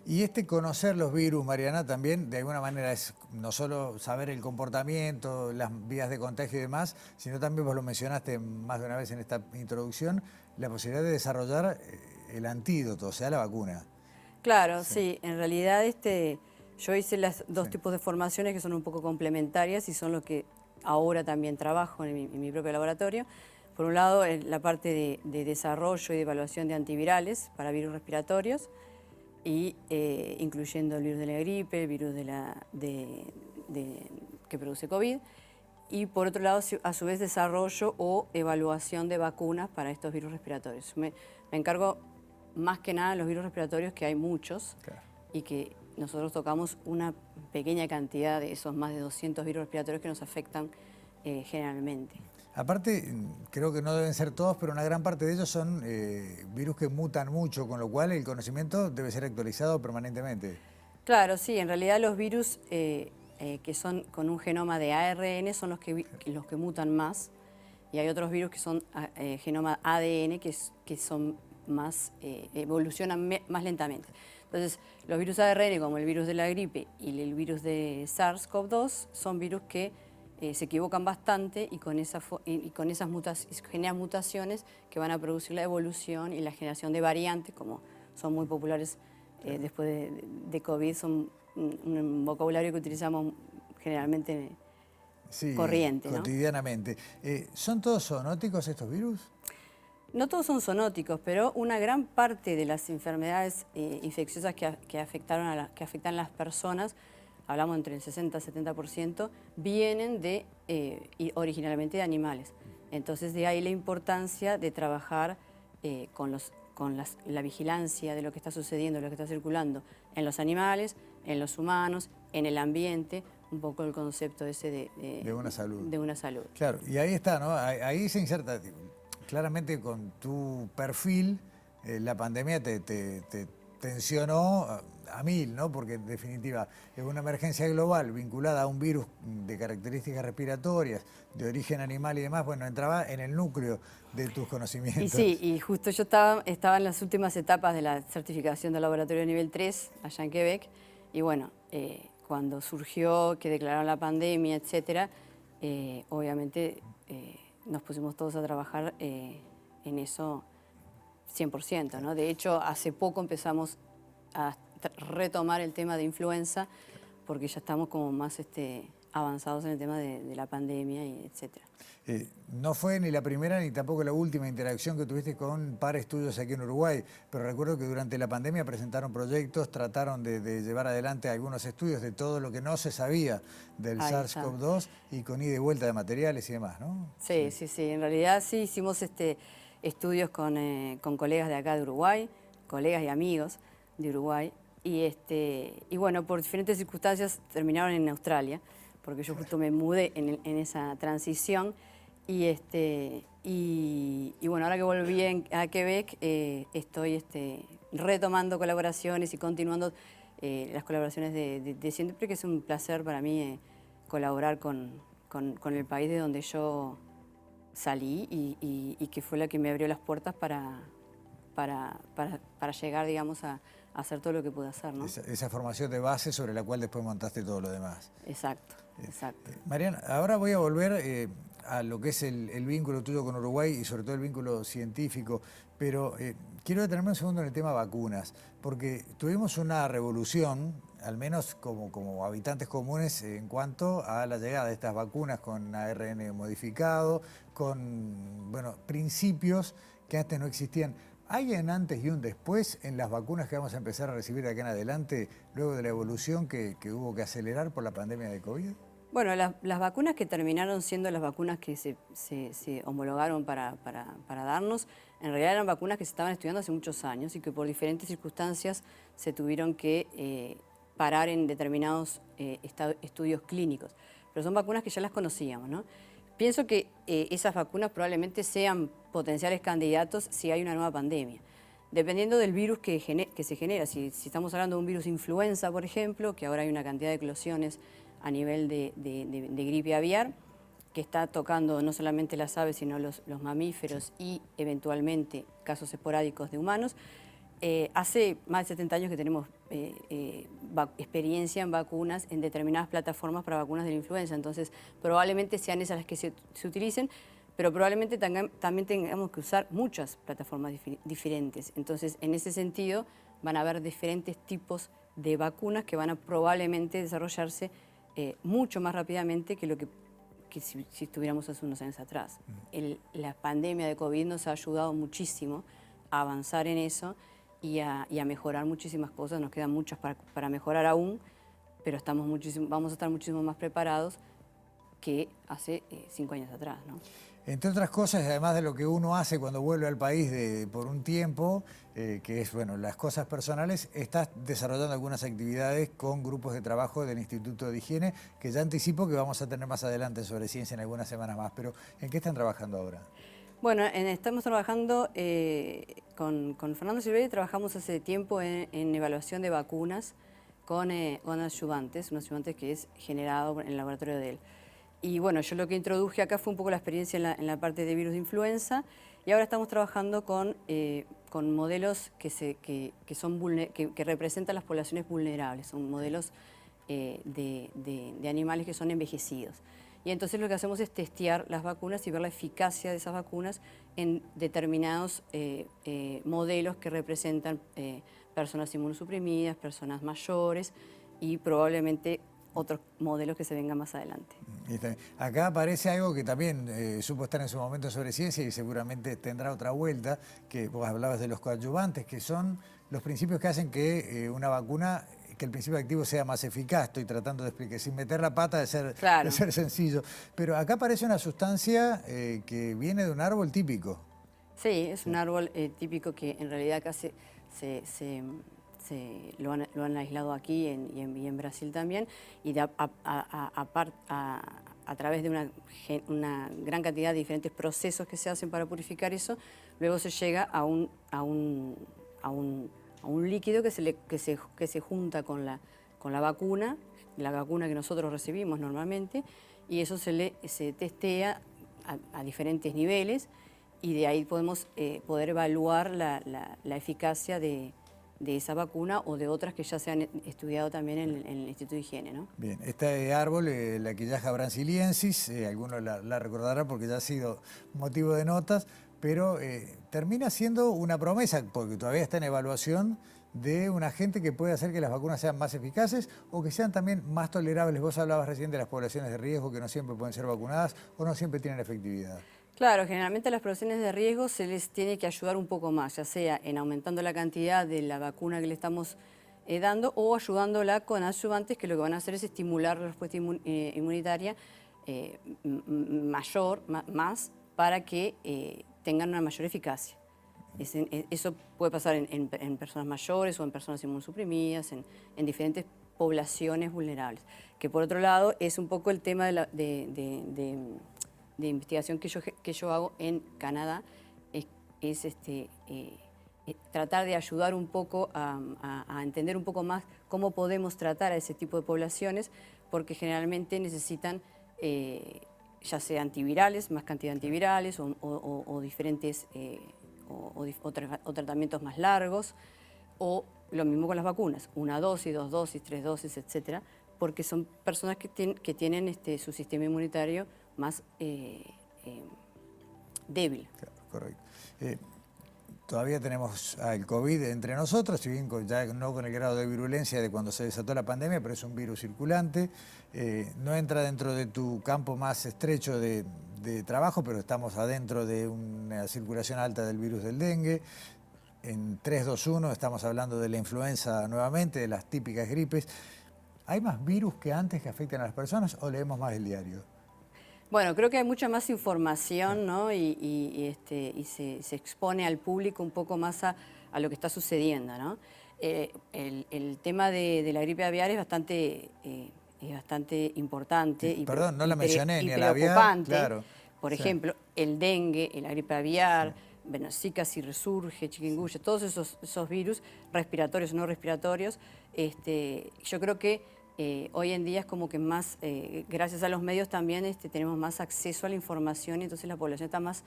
Y conocer los virus, Mariana, también de alguna manera es no solo saber el comportamiento, las vías de contagio y demás, sino también, vos lo mencionaste más de una vez en esta introducción, la posibilidad de desarrollar el antídoto, o sea, la vacuna. Claro, sí. En realidad yo hice las dos tipos de formaciones que son un poco complementarias y son lo que ahora también trabajo en mi propio laboratorio. Por un lado, la parte de desarrollo y de evaluación de antivirales para virus respiratorios, y incluyendo el virus de la gripe, el virus que produce COVID, y por otro lado, a su vez, desarrollo o evaluación de vacunas para estos virus respiratorios. Me encargo más que nada de los virus respiratorios, que hay muchos, claro, y que nosotros tocamos una pequeña cantidad de esos más de 200 virus respiratorios que nos afectan generalmente. Aparte, creo que no deben ser todos, pero una gran parte de ellos son virus que mutan mucho, con lo cual el conocimiento debe ser actualizado permanentemente. Claro, sí, en realidad los virus que son con un genoma de ARN son los que mutan más, y hay otros virus que son genoma ADN que son más, evolucionan más lentamente. Entonces, los virus ARN, como el virus de la gripe y el virus de SARS-CoV-2, son virus que se equivocan bastante y con esas generan mutaciones que van a producir la evolución y la generación de variantes, como son muy populares después de COVID, son un vocabulario que utilizamos generalmente corriente, ¿no? Cotidianamente. ¿Son todos zoonóticos estos virus? No todos son zoonóticos, pero una gran parte de las enfermedades infecciosas que afectan a las personas, hablamos entre el 60 y 70%, vienen originalmente de animales. Entonces, de ahí la importancia de trabajar con la vigilancia de lo que está sucediendo, de lo que está circulando en los animales, en los humanos, en el ambiente, un poco el concepto ese de una salud. De una salud. Claro, y ahí está, ¿no? Ahí se inserta claramente con tu perfil, la pandemia te tensionó a mil, ¿no? Porque en definitiva es una emergencia global vinculada a un virus de características respiratorias, de origen animal y demás. Bueno, entraba en el núcleo de tus conocimientos. Y sí, y justo yo estaba en las últimas etapas de la certificación del laboratorio nivel 3 allá en Quebec, y bueno, cuando surgió que declararon la pandemia, etcétera, obviamente nos pusimos todos a trabajar en eso 100%, ¿no? De hecho, hace poco empezamos a retomar el tema de influenza, porque ya estamos como más avanzados en el tema de la pandemia, y etcétera. No fue ni la primera ni tampoco la última interacción que tuviste con pares tuyos aquí en Uruguay, pero recuerdo que durante la pandemia presentaron proyectos, trataron de llevar adelante algunos estudios de todo lo que no se sabía del SARS-CoV-2 y con ida y vuelta de materiales y demás, ¿no? Sí. En realidad sí hicimos estudios con colegas de acá de Uruguay, colegas y amigos de Uruguay, y bueno, por diferentes circunstancias terminaron en Australia, porque yo justo me mudé en esa transición, y bueno, ahora que volví a Quebec, estoy retomando colaboraciones y continuando las colaboraciones de siempre, que es un placer para mí colaborar con el país de donde yo salí y que fue la que me abrió las puertas para llegar, digamos, a hacer todo lo que pude hacer, ¿no? Esa formación de base sobre la cual después montaste todo lo demás. Exacto. Mariana, ahora voy a volver a lo que es el vínculo tuyo con Uruguay y sobre todo el vínculo científico, pero quiero detenerme un segundo en el tema vacunas, porque tuvimos una revolución, al menos como habitantes comunes, en cuanto a la llegada de estas vacunas con ARN modificado, con principios que antes no existían. ¿Hay un antes y un después en las vacunas que vamos a empezar a recibir de acá en adelante, luego de la evolución que hubo que acelerar por la pandemia de COVID? Bueno, las vacunas que terminaron siendo las vacunas que se homologaron para darnos, en realidad eran vacunas que se estaban estudiando hace muchos años y que por diferentes circunstancias se tuvieron que parar en determinados estudios clínicos. Pero son vacunas que ya las conocíamos, ¿no? Pienso que esas vacunas probablemente sean potenciales candidatos si hay una nueva pandemia. Dependiendo del virus que se genera, si estamos hablando de un virus influenza, por ejemplo, que ahora hay una cantidad de eclosiones a nivel de gripe aviar, que está tocando no solamente las aves, sino los mamíferos y eventualmente casos esporádicos de humanos. Hace más de 70 años que tenemos experiencia en vacunas en determinadas plataformas para vacunas de la influenza, entonces probablemente sean esas las que se utilicen, pero probablemente también tengamos que usar muchas plataformas diferentes. Entonces, en ese sentido, van a haber diferentes tipos de vacunas que van a probablemente desarrollarse mucho más rápidamente que lo que si estuviéramos hace unos años atrás. La pandemia de COVID nos ha ayudado muchísimo a avanzar en eso y a mejorar muchísimas cosas. Nos quedan muchas para mejorar aún, pero vamos a estar muchísimo más preparados que hace 5 años atrás, ¿no? Entre otras cosas, además de lo que uno hace cuando vuelve al país por un tiempo, que es las cosas personales, estás desarrollando algunas actividades con grupos de trabajo del Instituto de Higiene, que ya anticipo que vamos a tener más adelante sobre ciencia en algunas semanas más. Pero, ¿en qué están trabajando ahora? Bueno, estamos trabajando con Fernando Silveri, trabajamos hace tiempo en evaluación de vacunas con adyuvantes, un adyuvante que es generado en el laboratorio de él. Y bueno, yo lo que introduje acá fue un poco la experiencia en la parte de virus de influenza y ahora estamos trabajando con modelos que representan las poblaciones vulnerables, son modelos de animales que son envejecidos. Y entonces lo que hacemos es testear las vacunas y ver la eficacia de esas vacunas en determinados modelos que representan personas inmunosuprimidas, personas mayores y probablemente otros modelos que se vengan más adelante. Acá aparece algo que también supo estar en su momento sobre ciencia y seguramente tendrá otra vuelta, que vos hablabas de los coadyuvantes, que son los principios que hacen que una vacuna, que el principio activo sea más eficaz. Estoy tratando de explicar, sin meter la pata de ser sencillo. Pero acá aparece una sustancia que viene de un árbol típico. Sí, es un árbol típico que en realidad acá lo han aislado aquí y en Brasil también, y a través de una gran cantidad de diferentes procesos que se hacen para purificar eso, luego se llega a un líquido que se junta con la vacuna que nosotros recibimos normalmente, y eso se testea a diferentes niveles, y de ahí podemos poder evaluar la eficacia de esa vacuna o de otras que ya se han estudiado también en el Instituto de Higiene, ¿no? Bien, este árbol, la Quillatja brasiliensis, algunos la recordarán porque ya ha sido motivo de notas, pero termina siendo una promesa, porque todavía está en evaluación, de un agente que puede hacer que las vacunas sean más eficaces o que sean también más tolerables. Vos hablabas recién de las poblaciones de riesgo que no siempre pueden ser vacunadas o no siempre tienen efectividad. Claro, generalmente a las poblaciones de riesgo se les tiene que ayudar un poco más, ya sea en aumentando la cantidad de la vacuna que le estamos dando o ayudándola con adyuvantes que lo que van a hacer es estimular la respuesta inmunitaria más para que tengan una mayor eficacia. Eso puede pasar en personas mayores o en personas inmunosuprimidas, en diferentes poblaciones vulnerables. Que por otro lado es un poco el tema de investigación que yo hago en Canadá, es tratar de ayudar un poco a entender un poco más cómo podemos tratar a ese tipo de poblaciones, porque generalmente necesitan ya sea antivirales, más cantidad de antivirales o diferentes o tratamientos más largos, o lo mismo con las vacunas, 1 dosis, 2 dosis, 3 dosis, etcétera, porque son personas que tienen su sistema inmunitario más débil. Claro, correcto. Todavía tenemos el COVID entre nosotros, si bien ya no con el grado de virulencia de cuando se desató la pandemia, pero es un virus circulante. No entra dentro de tu campo más estrecho de trabajo, pero estamos adentro de una circulación alta del virus del dengue. En 3, 2, 1 estamos hablando de la influenza nuevamente, de las típicas gripes. ¿Hay más virus que antes que afectan a las personas o leemos más el diario? Bueno, creo que hay mucha más información, ¿no? y se expone al público un poco más a lo que está sucediendo, ¿no? El tema de la gripe aviar es bastante importante. Perdón, no la mencioné, ni el aviar. Preocupante. Claro. Por ejemplo, el dengue, la gripe aviar, bueno, Zika si resurge, chikungunya, todos esos virus respiratorios o no respiratorios, yo creo que hoy en día es como que más, gracias a los medios también tenemos más acceso a la información y entonces la población está más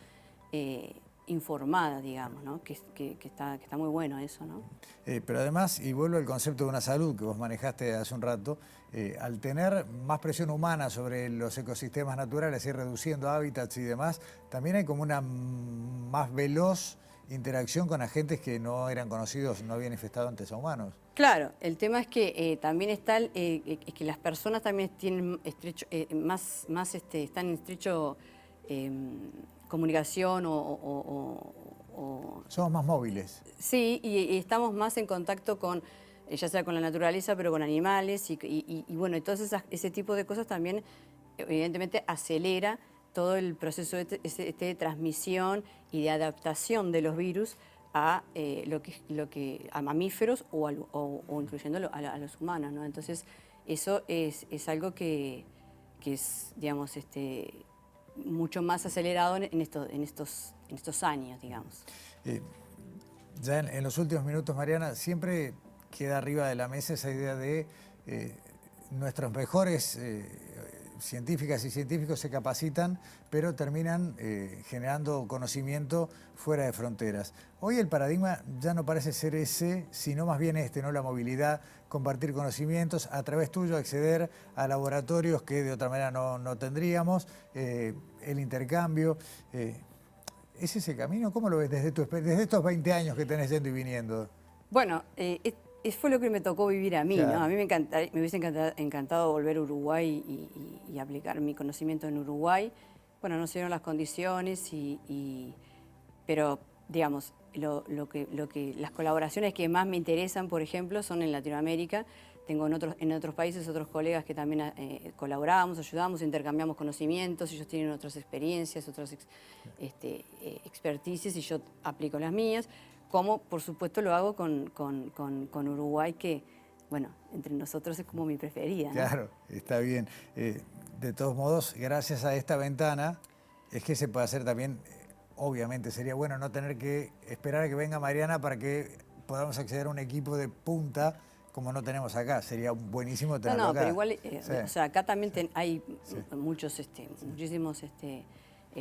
informada, digamos, ¿no? que está muy bueno eso, ¿no? Pero además, y vuelvo al concepto de una salud que vos manejaste hace un rato, al tener más presión humana sobre los ecosistemas naturales y reduciendo hábitats y demás, también hay como una más veloz interacción con agentes que no eran conocidos, no habían infestado antes a humanos. Claro, el tema es que también está que las personas también tienen están en estrecho comunicación Somos más móviles. Sí, y estamos más en contacto con, ya sea con la naturaleza, pero con animales y bueno, entonces ese tipo de cosas también evidentemente acelera todo el proceso de transmisión y de adaptación de los virus a a mamíferos o incluyendo a los humanos, ¿no? Entonces eso es algo que es, digamos, mucho más acelerado en estos años, digamos. Ya en los últimos minutos, Mariana, siempre queda arriba de la mesa esa idea de nuestros mejores científicas y científicos se capacitan, pero terminan generando conocimiento fuera de fronteras. Hoy el paradigma ya no parece ser ese, sino más bien ¿no? La movilidad, compartir conocimientos, a través tuyo acceder a laboratorios que de otra manera no tendríamos, el intercambio. ¿Es ese camino? ¿Cómo lo ves desde estos 20 años que tenés yendo y viniendo? Bueno, fue lo que me tocó vivir a mí, claro. ¿no? A mí me hubiese encantado volver a Uruguay y aplicar mi conocimiento en Uruguay. Bueno, no se dieron las condiciones, pero digamos, las colaboraciones que más me interesan, por ejemplo, son en Latinoamérica. Tengo en otros países otros colegas que también colaboramos, ayudamos, intercambiamos conocimientos, ellos tienen otras experiencias, otras experticias y yo aplico las mías. Como por supuesto lo hago con Uruguay, que bueno, entre nosotros es como mi preferida, ¿no? Claro, está bien. De todos modos, gracias a esta ventana, es que se puede hacer también, obviamente sería bueno no tener que esperar a que venga Mariana para que podamos acceder a un equipo de punta como no tenemos acá. Sería buenísimo tenerlo acá. Pero igual, sí. o sea, acá también hay muchísimos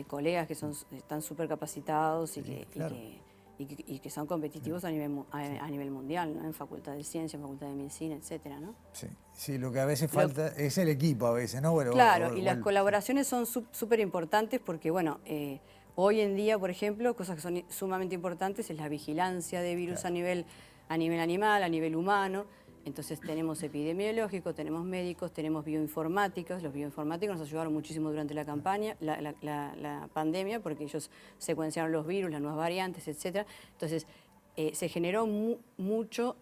colegas que están súper capacitados y que son competitivos a nivel mundial, ¿no? En Facultad de Ciencia, en Facultad de Medicina, etcétera, ¿no? Sí, lo que a veces falta es el equipo a veces, ¿no? Bueno, claro, y las colaboraciones son súper importantes porque, bueno, hoy en día, por ejemplo, cosas que son sumamente importantes es la vigilancia de virus, claro, a nivel animal, a nivel humano. Entonces tenemos epidemiológico, tenemos médicos, tenemos bioinformáticos. Los bioinformáticos nos ayudaron muchísimo durante la campaña, la pandemia, porque ellos secuenciaron los virus, las nuevas variantes, etc. Entonces se generó muchas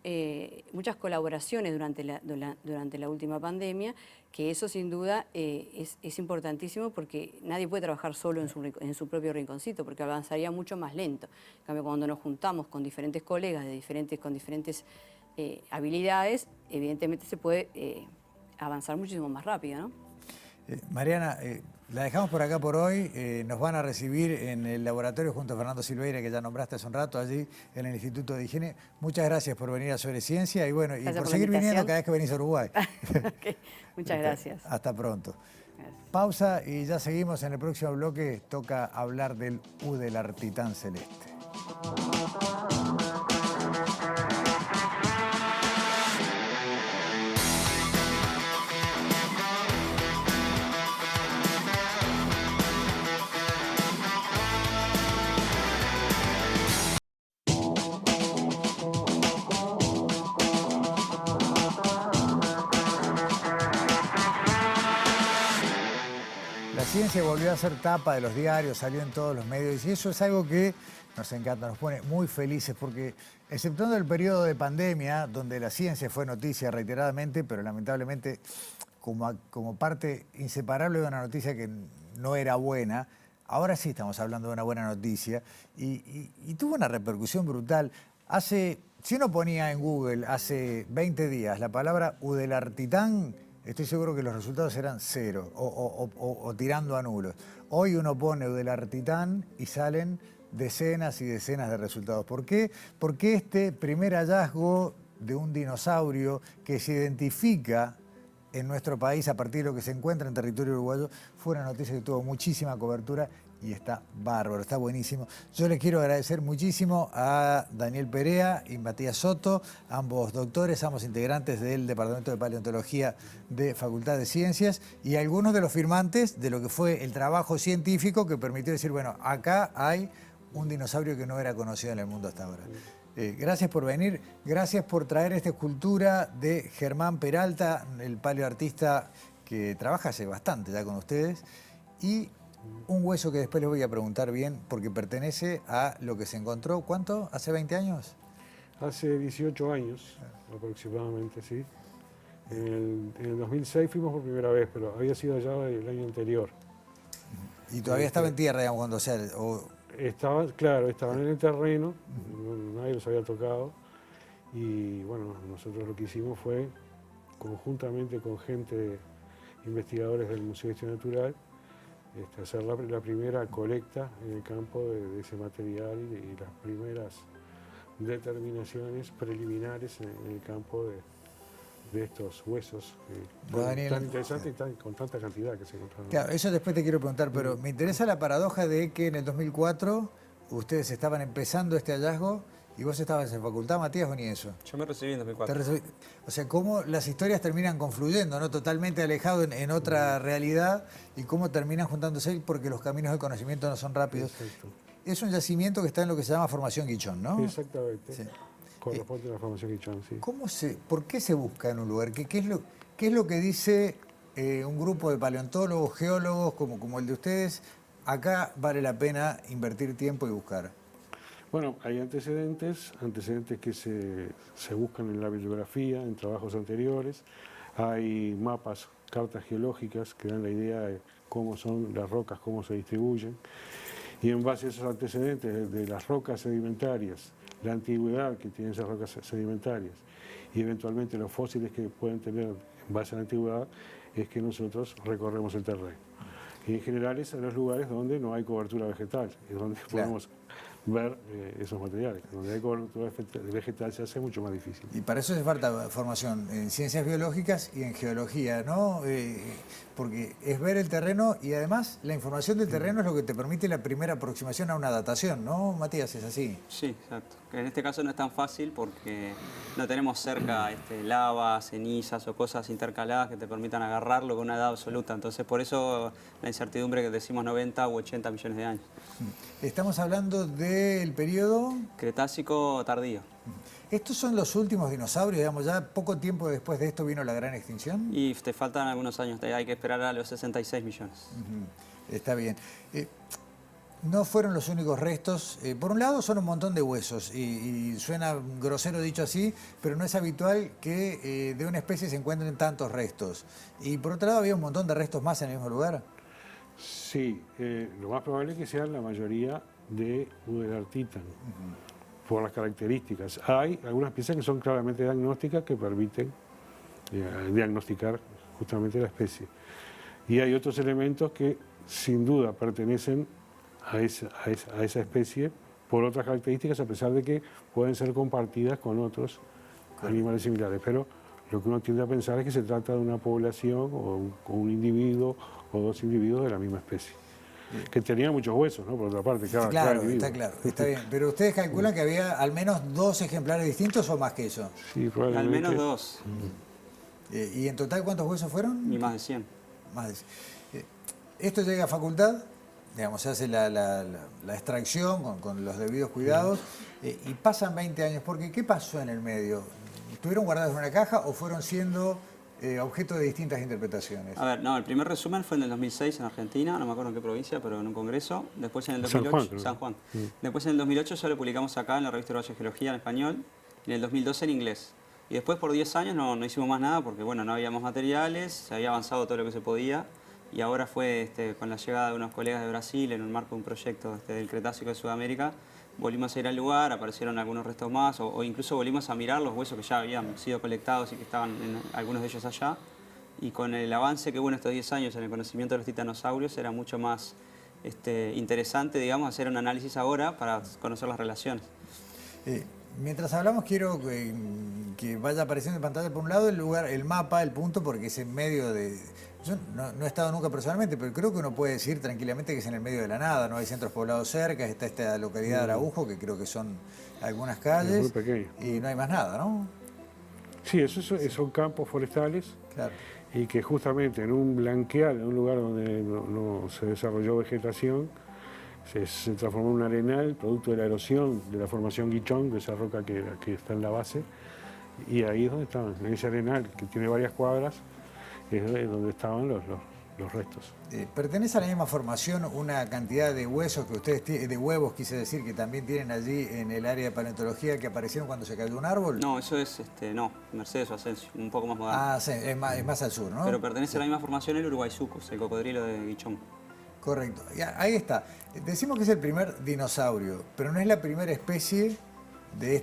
colaboraciones durante la última pandemia, que eso sin duda es importantísimo porque nadie puede trabajar solo en su propio rinconcito, porque avanzaría mucho más lento. En cambio, cuando nos juntamos con diferentes colegas con diferentes habilidades, evidentemente se puede avanzar muchísimo más rápido, ¿no? Mariana, la dejamos por acá por hoy. Nos van a recibir en el laboratorio junto a Fernando Silveira, que ya nombraste hace un rato, allí en el Instituto de Higiene. Muchas gracias por venir a Sobre Ciencia y bueno, y por seguir viniendo cada vez que venís a Uruguay. Okay. Muchas gracias. Hasta pronto. Gracias. Pausa y ya seguimos en el próximo bloque. Toca hablar del Udelartitán celeste. ciencia volvió a ser tapa de los diarios, salió en todos los medios y eso es algo que nos encanta, nos pone muy felices porque, exceptuando el periodo de pandemia, donde la ciencia fue noticia reiteradamente, pero lamentablemente como parte inseparable de una noticia que no era buena, ahora sí estamos hablando de una buena noticia y tuvo una repercusión brutal. Si uno ponía en Google hace 20 días la palabra udelartitán, estoy seguro que los resultados eran 0 o tirando a nulos. Hoy uno pone udelartitán y salen decenas y decenas de resultados. ¿Por qué? Porque este primer hallazgo de un dinosaurio que se identifica en nuestro país a partir de lo que se encuentra en territorio uruguayo fue una noticia que tuvo muchísima cobertura y está bárbaro, está buenísimo. Yo les quiero agradecer muchísimo a Daniel Perea y Matías Soto, ambos doctores, ambos integrantes del Departamento de Paleontología de Facultad de Ciencias y algunos de los firmantes de lo que fue el trabajo científico que permitió decir, bueno, acá hay un dinosaurio que no era conocido en el mundo hasta ahora. Gracias por venir, gracias por traer esta escultura de Germán Peralta, el paleoartista que trabaja hace bastante ya con ustedes, y un hueso que después les voy a preguntar bien porque pertenece a lo que se encontró, ¿cuánto? ¿Hace 20 años? Hace 18 años aproximadamente, sí. En el 2006 fuimos por primera vez, pero había sido allá el año anterior. Y todavía estaba en tierra, digamos, cuando Estaban en el terreno, nadie los había tocado y bueno, nosotros lo que hicimos fue, conjuntamente con investigadores del Museo de Historia Natural, hacer la primera colecta en el campo de ese material y las primeras determinaciones preliminares en el campo de estos huesos tan interesantes y con tanta cantidad que se encontraron. Claro, eso después te quiero preguntar, pero me interesa la paradoja de que en el 2004 ustedes estaban empezando este hallazgo y vos estabas en facultad, Matías, o ni eso. Yo me recibí en 2004. O sea, cómo las historias terminan confluyendo, ¿no? Totalmente alejado en otra realidad y cómo terminan juntándose porque los caminos del conocimiento no son rápidos. Exacto. Es un yacimiento que está en lo que se llama Formación Guichón, ¿no? Exactamente. Sí. Corresponde a la Formación Guichón, sí. ¿Por qué se busca en un lugar? ¿Qué es lo que dice un grupo de paleontólogos, geólogos como el de ustedes? Acá vale la pena invertir tiempo y buscar. Bueno, hay antecedentes que se buscan en la bibliografía, en trabajos anteriores. Hay mapas, cartas geológicas que dan la idea de cómo son las rocas, cómo se distribuyen. Y en base a esos antecedentes de las rocas sedimentarias, la antigüedad que tienen esas rocas sedimentarias y eventualmente los fósiles que pueden tener en base a la antigüedad, es que nosotros recorremos el terreno. Y en general es en los lugares donde no hay cobertura vegetal, es donde podemos ver esos materiales. Donde hay cobertura vegetal se hace mucho más difícil. Y para eso hace falta formación en ciencias biológicas y en geología, ¿no? Porque es ver el terreno y además la información del terreno es lo que te permite la primera aproximación a una datación, ¿no, Matías? ¿Es así? Sí, exacto. En este caso no es tan fácil porque no tenemos cerca lava, cenizas o cosas intercaladas que te permitan agarrarlo con una edad absoluta. Entonces, por eso la incertidumbre que decimos 90 u 80 millones de años. Estamos hablando del periodo Cretácico tardío. ¿Estos son los últimos dinosaurios? Digamos, ya poco tiempo después de esto vino la gran extinción. Y te faltan algunos años, hay que esperar a los 66 millones. Está bien. No fueron los únicos restos. Por un lado son un montón de huesos y suena grosero dicho así, pero no es habitual que de una especie se encuentren tantos restos. Y por otro lado había un montón de restos más en el mismo lugar. Sí, lo más probable es que sean la mayoría de udelartitan, por las características. Hay algunas piezas que son claramente diagnósticas que permiten diagnosticar justamente la especie. Y hay otros elementos que sin duda pertenecen a esa especie por otras características, a pesar de que pueden ser compartidas con otros animales similares. Pero lo que uno tiende a pensar es que se trata de una población o un individuo o dos individuos de la misma especie. Que tenían muchos huesos, ¿no? Por otra parte, claro, está claro, está bien. Pero ustedes calculan que había al menos 2 ejemplares distintos o más que eso. Sí, probablemente. Al menos 2. ¿Y en total cuántos huesos fueron? Y más de 100. Más de 100. Esto llega a facultad, digamos, se hace la extracción con los debidos cuidados y pasan 20 años. Porque ¿qué pasó en el medio? ¿Estuvieron guardados en una caja o fueron siendo objeto de distintas interpretaciones. A ver, no, el primer resumen fue en el 2006 en Argentina, no me acuerdo en qué provincia, pero en un congreso. Después en el 2008, San Juan. Después en el 2008 ya lo publicamos acá en la revista Uruguaya de Geología en español, y en el 2012 en inglés. Y después por 10 años no hicimos más nada porque bueno, no habíamos materiales, se había avanzado todo lo que se podía. Y ahora fue con la llegada de unos colegas de Brasil en el marco de un proyecto del Cretácico de Sudamérica, volvimos a ir al lugar, aparecieron algunos restos más o incluso volvimos a mirar los huesos que ya habían sido colectados y que estaban algunos de ellos allá. Y con el avance que hubo en estos 10 años en el conocimiento de los titanosaurios era mucho más interesante, digamos, hacer un análisis ahora para conocer las relaciones. Mientras hablamos quiero que vaya apareciendo en pantalla por un lado el mapa, el punto, porque es en medio de... Yo no he estado nunca personalmente, pero creo que uno puede decir tranquilamente que es en el medio de la nada, no hay centros poblados cerca, está esta localidad de Araujo, que creo que son algunas calles, muy pequeño. Y no hay más nada, ¿no? Sí, son campos forestales, claro. Y que justamente en un blanquear, en un lugar donde no se desarrolló vegetación, se transformó en un arenal, producto de la erosión de la formación Guichón, de esa roca que está en la base, y ahí es donde estaban, en ese arenal, que tiene varias cuadras, es donde estaban los restos. ¿Pertenece a la misma formación una cantidad de huesos que ustedes tienen, de huevos quise decir, que también tienen allí en el área de paleontología que aparecieron cuando se cayó un árbol? No, eso es, no, Mercedes o Asensio, un poco más moderno. Ah, sí, es más al sur, ¿no? Pero pertenece a la misma formación el Uruguaysucus, el cocodrilo de Guichón. Correcto. Ahí está. Decimos que es el primer dinosaurio, pero no es la primera especie de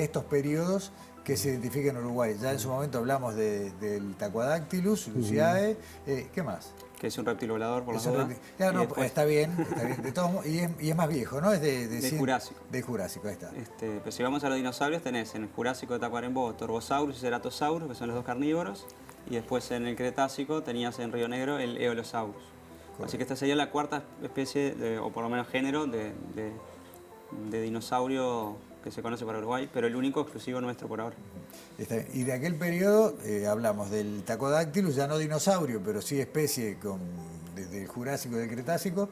estos periodos que se identifica en Uruguay. Ya en su momento hablamos del Taquadactylus, Luciae. ¿Qué más? Que es un reptil volador, por la duda. Ya, no, después... está bien. De todos modos, y es más viejo, ¿no? Es de Jurásico. De Jurásico, ahí está. Pero si vamos a los dinosaurios, tenés en el Jurásico de Tacuarembó Torvosaurus y Ceratosaurus, que son los dos carnívoros, y después en el Cretácico tenías en Río Negro el Eolosaurus. Correcto. Así que esta sería la cuarta especie, o por lo menos género, de dinosaurio que se conoce para Uruguay, pero el único exclusivo nuestro por ahora. Y de aquel periodo hablamos del Taquadactylus, ya no dinosaurio, pero sí especie del Jurásico y del Cretácico.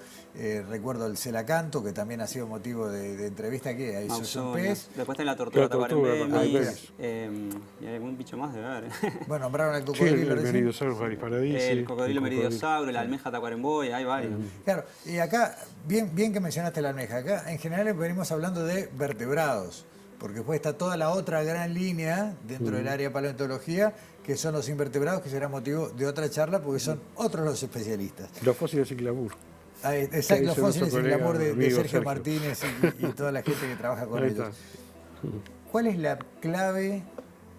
Recuerdo el celacanto, que también ha sido motivo de entrevista aquí. Ahí es un pez. Después está la tortuga tacuarembémis, y algún bicho más debe haber. Bueno, nombraron al cocodrilo. Sí, el Meridosaurus paradisi. El cocodrilo meridosauro, la almeja tacuarembó, hay varios. Claro, y acá, bien que mencionaste la almeja, acá en general venimos hablando de vertebrados, porque después está toda la otra gran línea dentro del área de paleontología, que son los invertebrados, que será motivo de otra charla, porque son otros los especialistas. Los fósiles sin glamour. Exacto, los fósiles sin glamour de Sergio Martínez y toda la gente que trabaja con ellos. ¿Cuál es la clave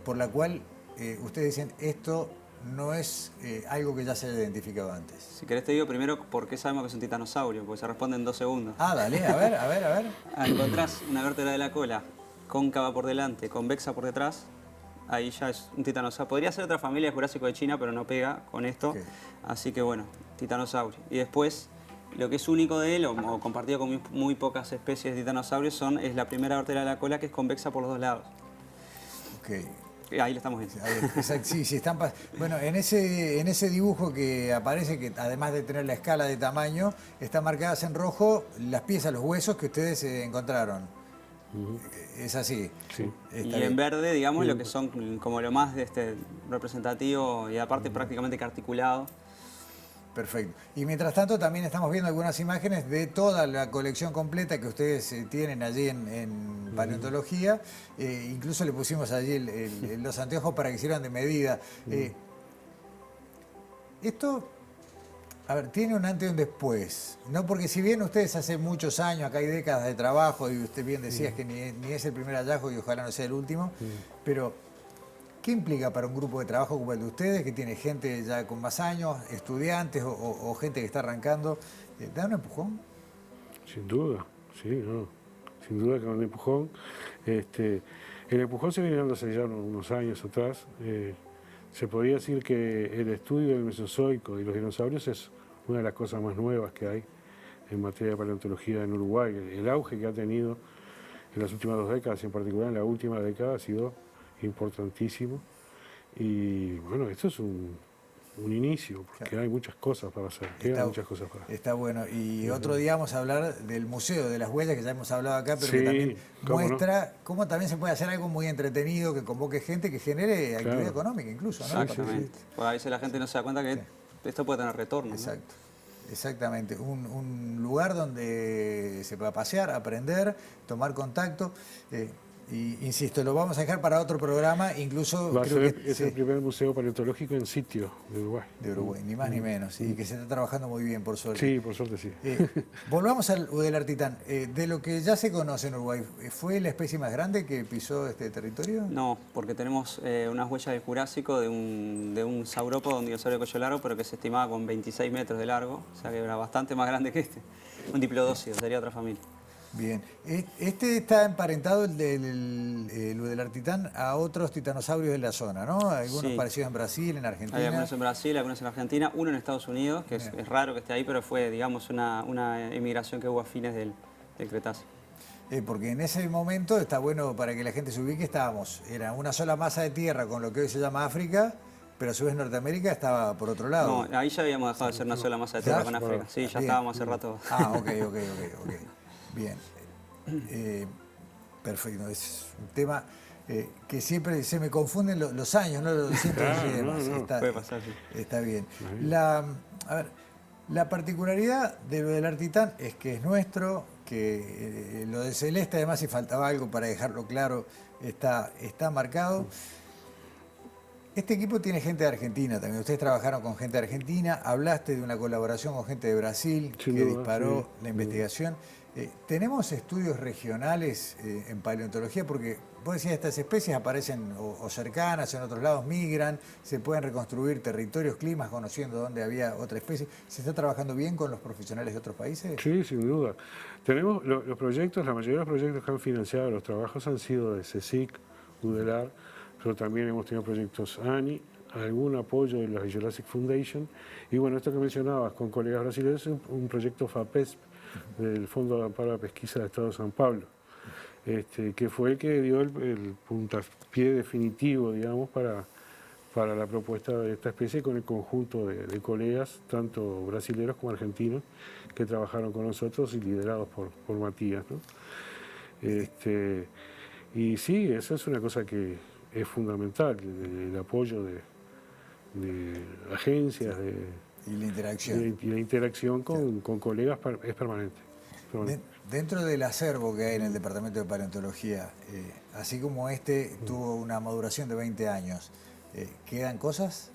por la cual ustedes dicen esto no es algo que ya se haya identificado antes? Si querés te digo primero por qué sabemos que es un titanosaurio, porque se responde en 2 segundos. Ah, dale, a ver. Encontrás una vértebra de la cola cóncava por delante, convexa por detrás, ahí ya es un titanosaurio. Podría ser otra familia de Jurásico de China, pero no pega con esto. Okay. Así que bueno, titanosaurio. Y después, lo que es único de él, o compartido con muy pocas especies de titanosaurios, es la primera vértebra de la cola que es convexa por los dos lados. Ok. Ahí lo estamos viendo. Exacto, sí, están bueno, en ese dibujo que aparece, que además de tener la escala de tamaño, están marcadas en rojo las piezas, los huesos que ustedes encontraron. Es así. Sí. Y en verde, digamos, lo que son como lo más representativo y aparte prácticamente que articulado. Perfecto. Y mientras tanto también estamos viendo algunas imágenes de toda la colección completa que ustedes tienen allí en paleontología. Incluso le pusimos allí los anteojos para que hicieran de medida. Esto... A ver, tiene un antes y un después, ¿no? Porque si bien ustedes hace muchos años, acá hay décadas de trabajo, y usted bien decía que ni es el primer hallazgo y ojalá no sea el último, pero ¿qué implica para un grupo de trabajo como el de ustedes, que tiene gente ya con más años, estudiantes o gente que está arrancando? ¿Da un empujón? Sin duda, sí, no. Sin duda que da un empujón. El empujón se viene dando hace ya unos años atrás. Se podría decir que el estudio del Mesozoico y los dinosaurios es una de las cosas más nuevas que hay en materia de paleontología en Uruguay. El auge que ha tenido en las últimas 2 décadas, en particular en la última década, ha sido importantísimo. Y bueno, esto es un inicio, porque hay muchas cosas para hacer, quedan muchas cosas para hacer. Está bueno. Y otro día vamos a hablar del Museo de las Huellas, que ya hemos hablado acá, pero Sí, que también cómo muestra cómo también se puede hacer algo muy entretenido, que convoque gente, que genere actividad Claro. económica incluso, ¿no? Exactamente. Porque a veces la gente no se da cuenta que esto puede tener retorno. ¿no? Exacto. Exactamente, un lugar donde se pueda pasear, aprender, tomar contacto. Y insisto, lo vamos a dejar para otro programa, incluso Va a creo ser, que es el primer museo paleontológico en sitio de Uruguay. de Uruguay, ni más ni menos, y que se está trabajando muy bien, por suerte. Sí, por suerte sí. Volvamos al Udelartitán. De lo que ya se conoce en Uruguay, ¿fue la especie más grande que pisó este territorio? No, porque tenemos unas huellas del Jurásico de un saurópodo, un dinosaurio de cuello largo, pero que se estimaba con 26 metros de largo, o sea que era bastante más grande que este. Un diplodócido, sería otra familia. Bien. Este está emparentado, el Udelartitán, a otros titanosaurios de la zona, ¿no? Algunos Sí. parecidos en Brasil, en Argentina. Hay algunos en Brasil, algunos en Argentina, uno en Estados Unidos, que es raro que esté ahí, pero fue, digamos, una emigración que hubo a fines del Cretácico. Porque en ese momento, está bueno para que la gente se ubique, era una sola masa de tierra con lo que hoy se llama África, pero a su vez Norteamérica estaba por otro lado. No, ahí ya habíamos dejado de ser una sola masa de tierra con África. Sí, ya Bien. estábamos hace rato. Ok. Bien. Perfecto. Es un tema que siempre se me confunden los años, ¿no? Los 110 y demás. Puede pasar, sí. Está bien. La particularidad de lo del Artitán es que es nuestro, que lo de Celeste, además, si faltaba algo para dejarlo claro, está marcado. Este equipo tiene gente de Argentina también. Ustedes trabajaron con gente de Argentina, hablaste de una colaboración con gente de Brasil Sin que duda, disparó sí, la investigación. ¿Tenemos estudios regionales en paleontología? Porque vos decías, estas especies aparecen o cercanas, en otros lados migran, se pueden reconstruir territorios, climas, conociendo dónde había otra especie. ¿Se está trabajando bien con los profesionales de otros países? Sí, sin duda. Tenemos los proyectos, la mayoría de los proyectos que han financiado los trabajos han sido de CSIC, UDELAR, pero también hemos tenido proyectos ANI, algún apoyo de la Jurassic Foundation. Y bueno, esto que mencionabas con colegas brasileños es un proyecto FAPESP, del Fondo de Amparo a la Pesquisa de Estado de San Pablo, que fue el que dio el puntapié definitivo, digamos, para la propuesta de esta especie con el conjunto de colegas, tanto brasileños como argentinos, que trabajaron con nosotros y liderados por Matías, ¿no? Y sí, eso es una cosa que es fundamental, el apoyo de agencias, Y la interacción. y la interacción con colegas es permanente. Dentro del acervo que hay en el Departamento de Paleontología, así como tuvo una maduración de 20 años, ¿quedan cosas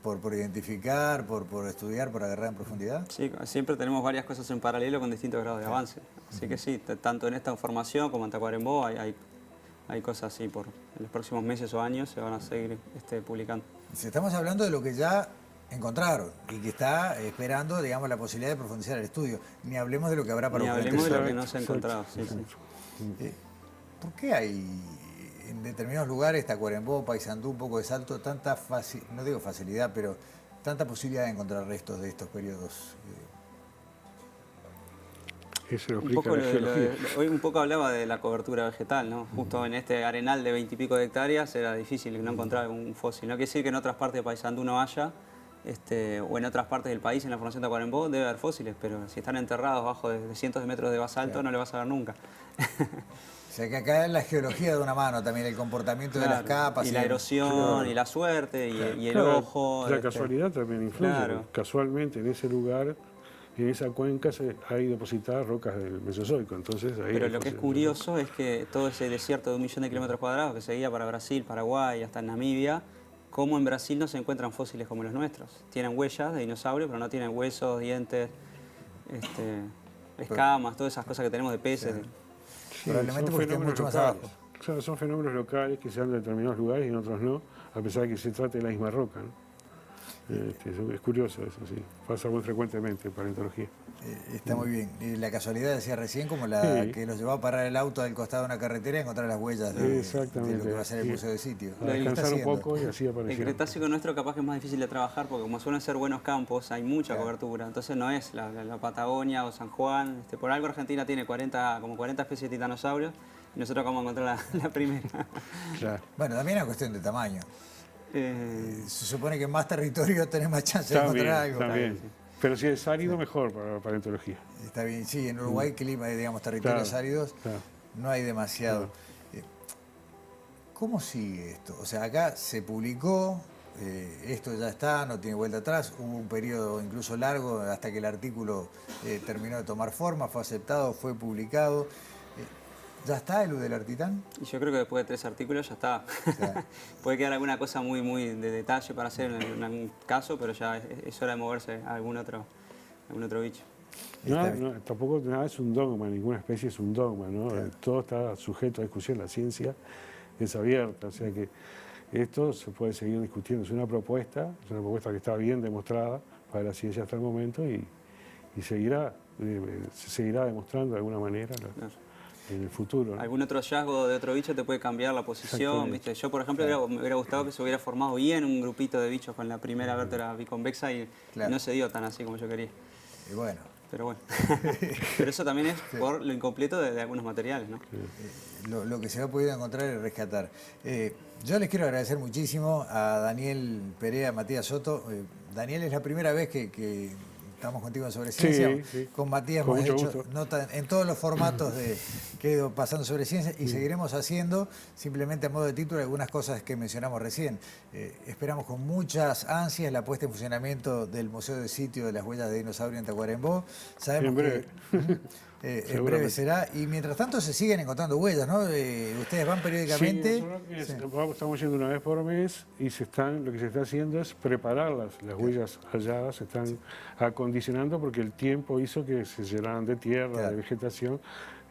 por identificar, por estudiar, por agarrar en profundidad? Sí, siempre tenemos varias cosas en paralelo con distintos grados de avance. Así que sí, tanto en esta formación como en Tacuarembó hay cosas así en los próximos meses o años se van a seguir publicando. Estamos hablando de lo que ya encontraron y que está esperando, digamos, la posibilidad de profundizar el estudio. Ni hablemos de lo que habrá para Ni buscar. hablemos de lo que no se ha encontrado. Sí. ¿Por qué hay en determinados lugares, Tacuarembó, Paysandú, un poco de Salto, tanta no digo facilidad, pero tanta posibilidad de encontrar restos de estos periodos? Eso lo explica la geología. Hoy un poco hablaba de la cobertura vegetal, ¿no? Justo en este arenal de 20 y pico de hectáreas era difícil no encontrar un fósil. No quiere decir que en otras partes de Paysandú no haya, o en otras partes del país, en la formación de Tacuarembó, debe haber fósiles, pero si están enterrados bajo de cientos de metros de basalto, no le vas a ver nunca. O sea que acá es la geología de una mano también, el comportamiento de las capas. Y la erosión, y la suerte, y el ojo. La casualidad también influye. Claro. Casualmente en ese lugar, en esa cuenca, hay depositadas rocas del Mesozoico. Entonces, ahí Pero lo que es curioso es que todo ese desierto de 1 millón de kilómetros cuadrados que seguía para Brasil, Paraguay, hasta en Namibia, como en Brasil no se encuentran fósiles como los nuestros. Tienen huellas de dinosaurios, pero no tienen huesos, dientes, escamas, todas esas cosas que tenemos de peces. Sí, probablemente porque estén mucho más locales. abajo. Claro, son fenómenos locales que se dan en determinados lugares y en otros no, a pesar de que se trate de la misma roca, ¿no? Es curioso eso, sí. Pasa muy frecuentemente en paleontología. Está muy bien. Y la casualidad, decía recién, como la Sí. que los llevó a parar el auto al costado de una carretera y encontrar las huellas de lo que va a ser el museo de sitio. A descansar un poco y así El apareció. Cretácico nuestro capaz que es más difícil de trabajar porque como suelen ser buenos campos, hay mucha cobertura. Entonces no es la Patagonia o San Juan. Por algo Argentina tiene como 40 especies de titanosaurios y nosotros acabamos de encontrar la primera. Bueno, también es una cuestión de tamaño. Se supone que en más territorio tenés más chance de encontrar algo. También. Pero si es árido, mejor para la paleontología. Está bien, sí, en Uruguay, clima, digamos, territorios áridos, no hay demasiado. ¿Cómo sigue esto? O sea, acá se publicó, esto ya está, no tiene vuelta atrás, hubo un periodo incluso largo hasta que el artículo terminó de tomar forma, fue aceptado, fue publicado. ¿Ya está el Udelartitán? Y yo creo que después de 3 artículos ya está. Puede quedar alguna cosa muy de detalle para hacer en algún caso, pero ya es hora de moverse a algún otro bicho. Tampoco nada es un dogma, ninguna especie es un dogma, ¿no? Claro. Todo está sujeto a discusión, la ciencia es abierta, o sea que esto se puede seguir discutiendo. Es una propuesta que está bien demostrada para la ciencia hasta el momento y se seguirá demostrando de alguna manera. Claro. En el futuro, ¿no? Algún otro hallazgo de otro bicho te puede cambiar la posición, ¿viste? Yo, por ejemplo, me hubiera gustado que se hubiera formado bien un grupito de bichos con la primera vértebra biconvexa y no se dio tan así como yo quería. Y bueno. Pero bueno. Pero eso también es por lo incompleto de algunos materiales, ¿no? Lo que se va a poder encontrar y rescatar. Yo les quiero agradecer muchísimo a Daniel Perea, Matías Soto. Daniel, es la primera vez que estamos contigo en Sobre Ciencia. Sí. Con Matías con hemos hecho gusto. nota en todos los formatos que he ido pasando Sobre Ciencia y seguiremos haciendo, simplemente a modo de título, algunas cosas que mencionamos recién. Esperamos con muchas ansias la puesta en funcionamiento del Museo de Sitio de las Huellas de Dinosaurio en Tacuarembó. Sabemos en breve. En breve será. Y mientras tanto se siguen encontrando huellas, ¿no? Ustedes van periódicamente. Sí, estamos yendo una vez por mes y lo que se está haciendo es preparar las huellas halladas, se están acondicionando porque el tiempo hizo que se llenaran de tierra, de vegetación.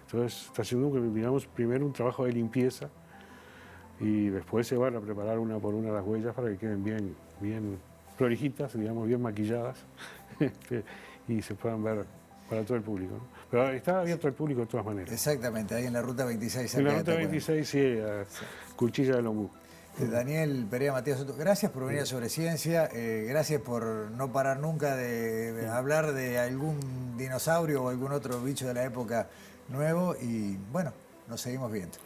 Entonces está haciendo, digamos, primero un trabajo de limpieza y después se van a preparar una por una las huellas para que queden bien prolijitas, digamos, bien maquilladas y se puedan ver para todo el público, ¿no? Pero está abierto al público de todas maneras. Exactamente, ahí en la Ruta 26. En la Ruta 26, sí, Cuchilla del Ombú. Daniel Perea, Matías Soto, gracias por venir a Sobre Ciencia, gracias por no parar nunca de hablar de algún dinosaurio o algún otro bicho de la época nuevo y bueno, nos seguimos viendo.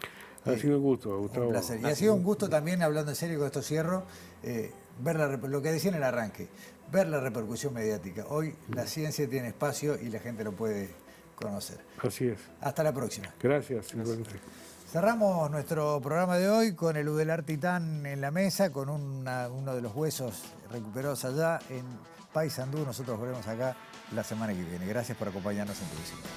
Ha sido un gusto, Gustavo. Un placer. Y ha sido un gusto también, hablando en serio, con esto cierro, ver lo que decía en el arranque, ver la repercusión mediática. Hoy la ciencia tiene espacio y la gente lo puede conocer. Así es. Hasta la próxima. Gracias. Cerramos nuestro programa de hoy con el Udelartitán en la mesa, con uno de los huesos recuperados allá en Paysandú. Nosotros volvemos acá la semana que viene. Gracias por acompañarnos en tu visita.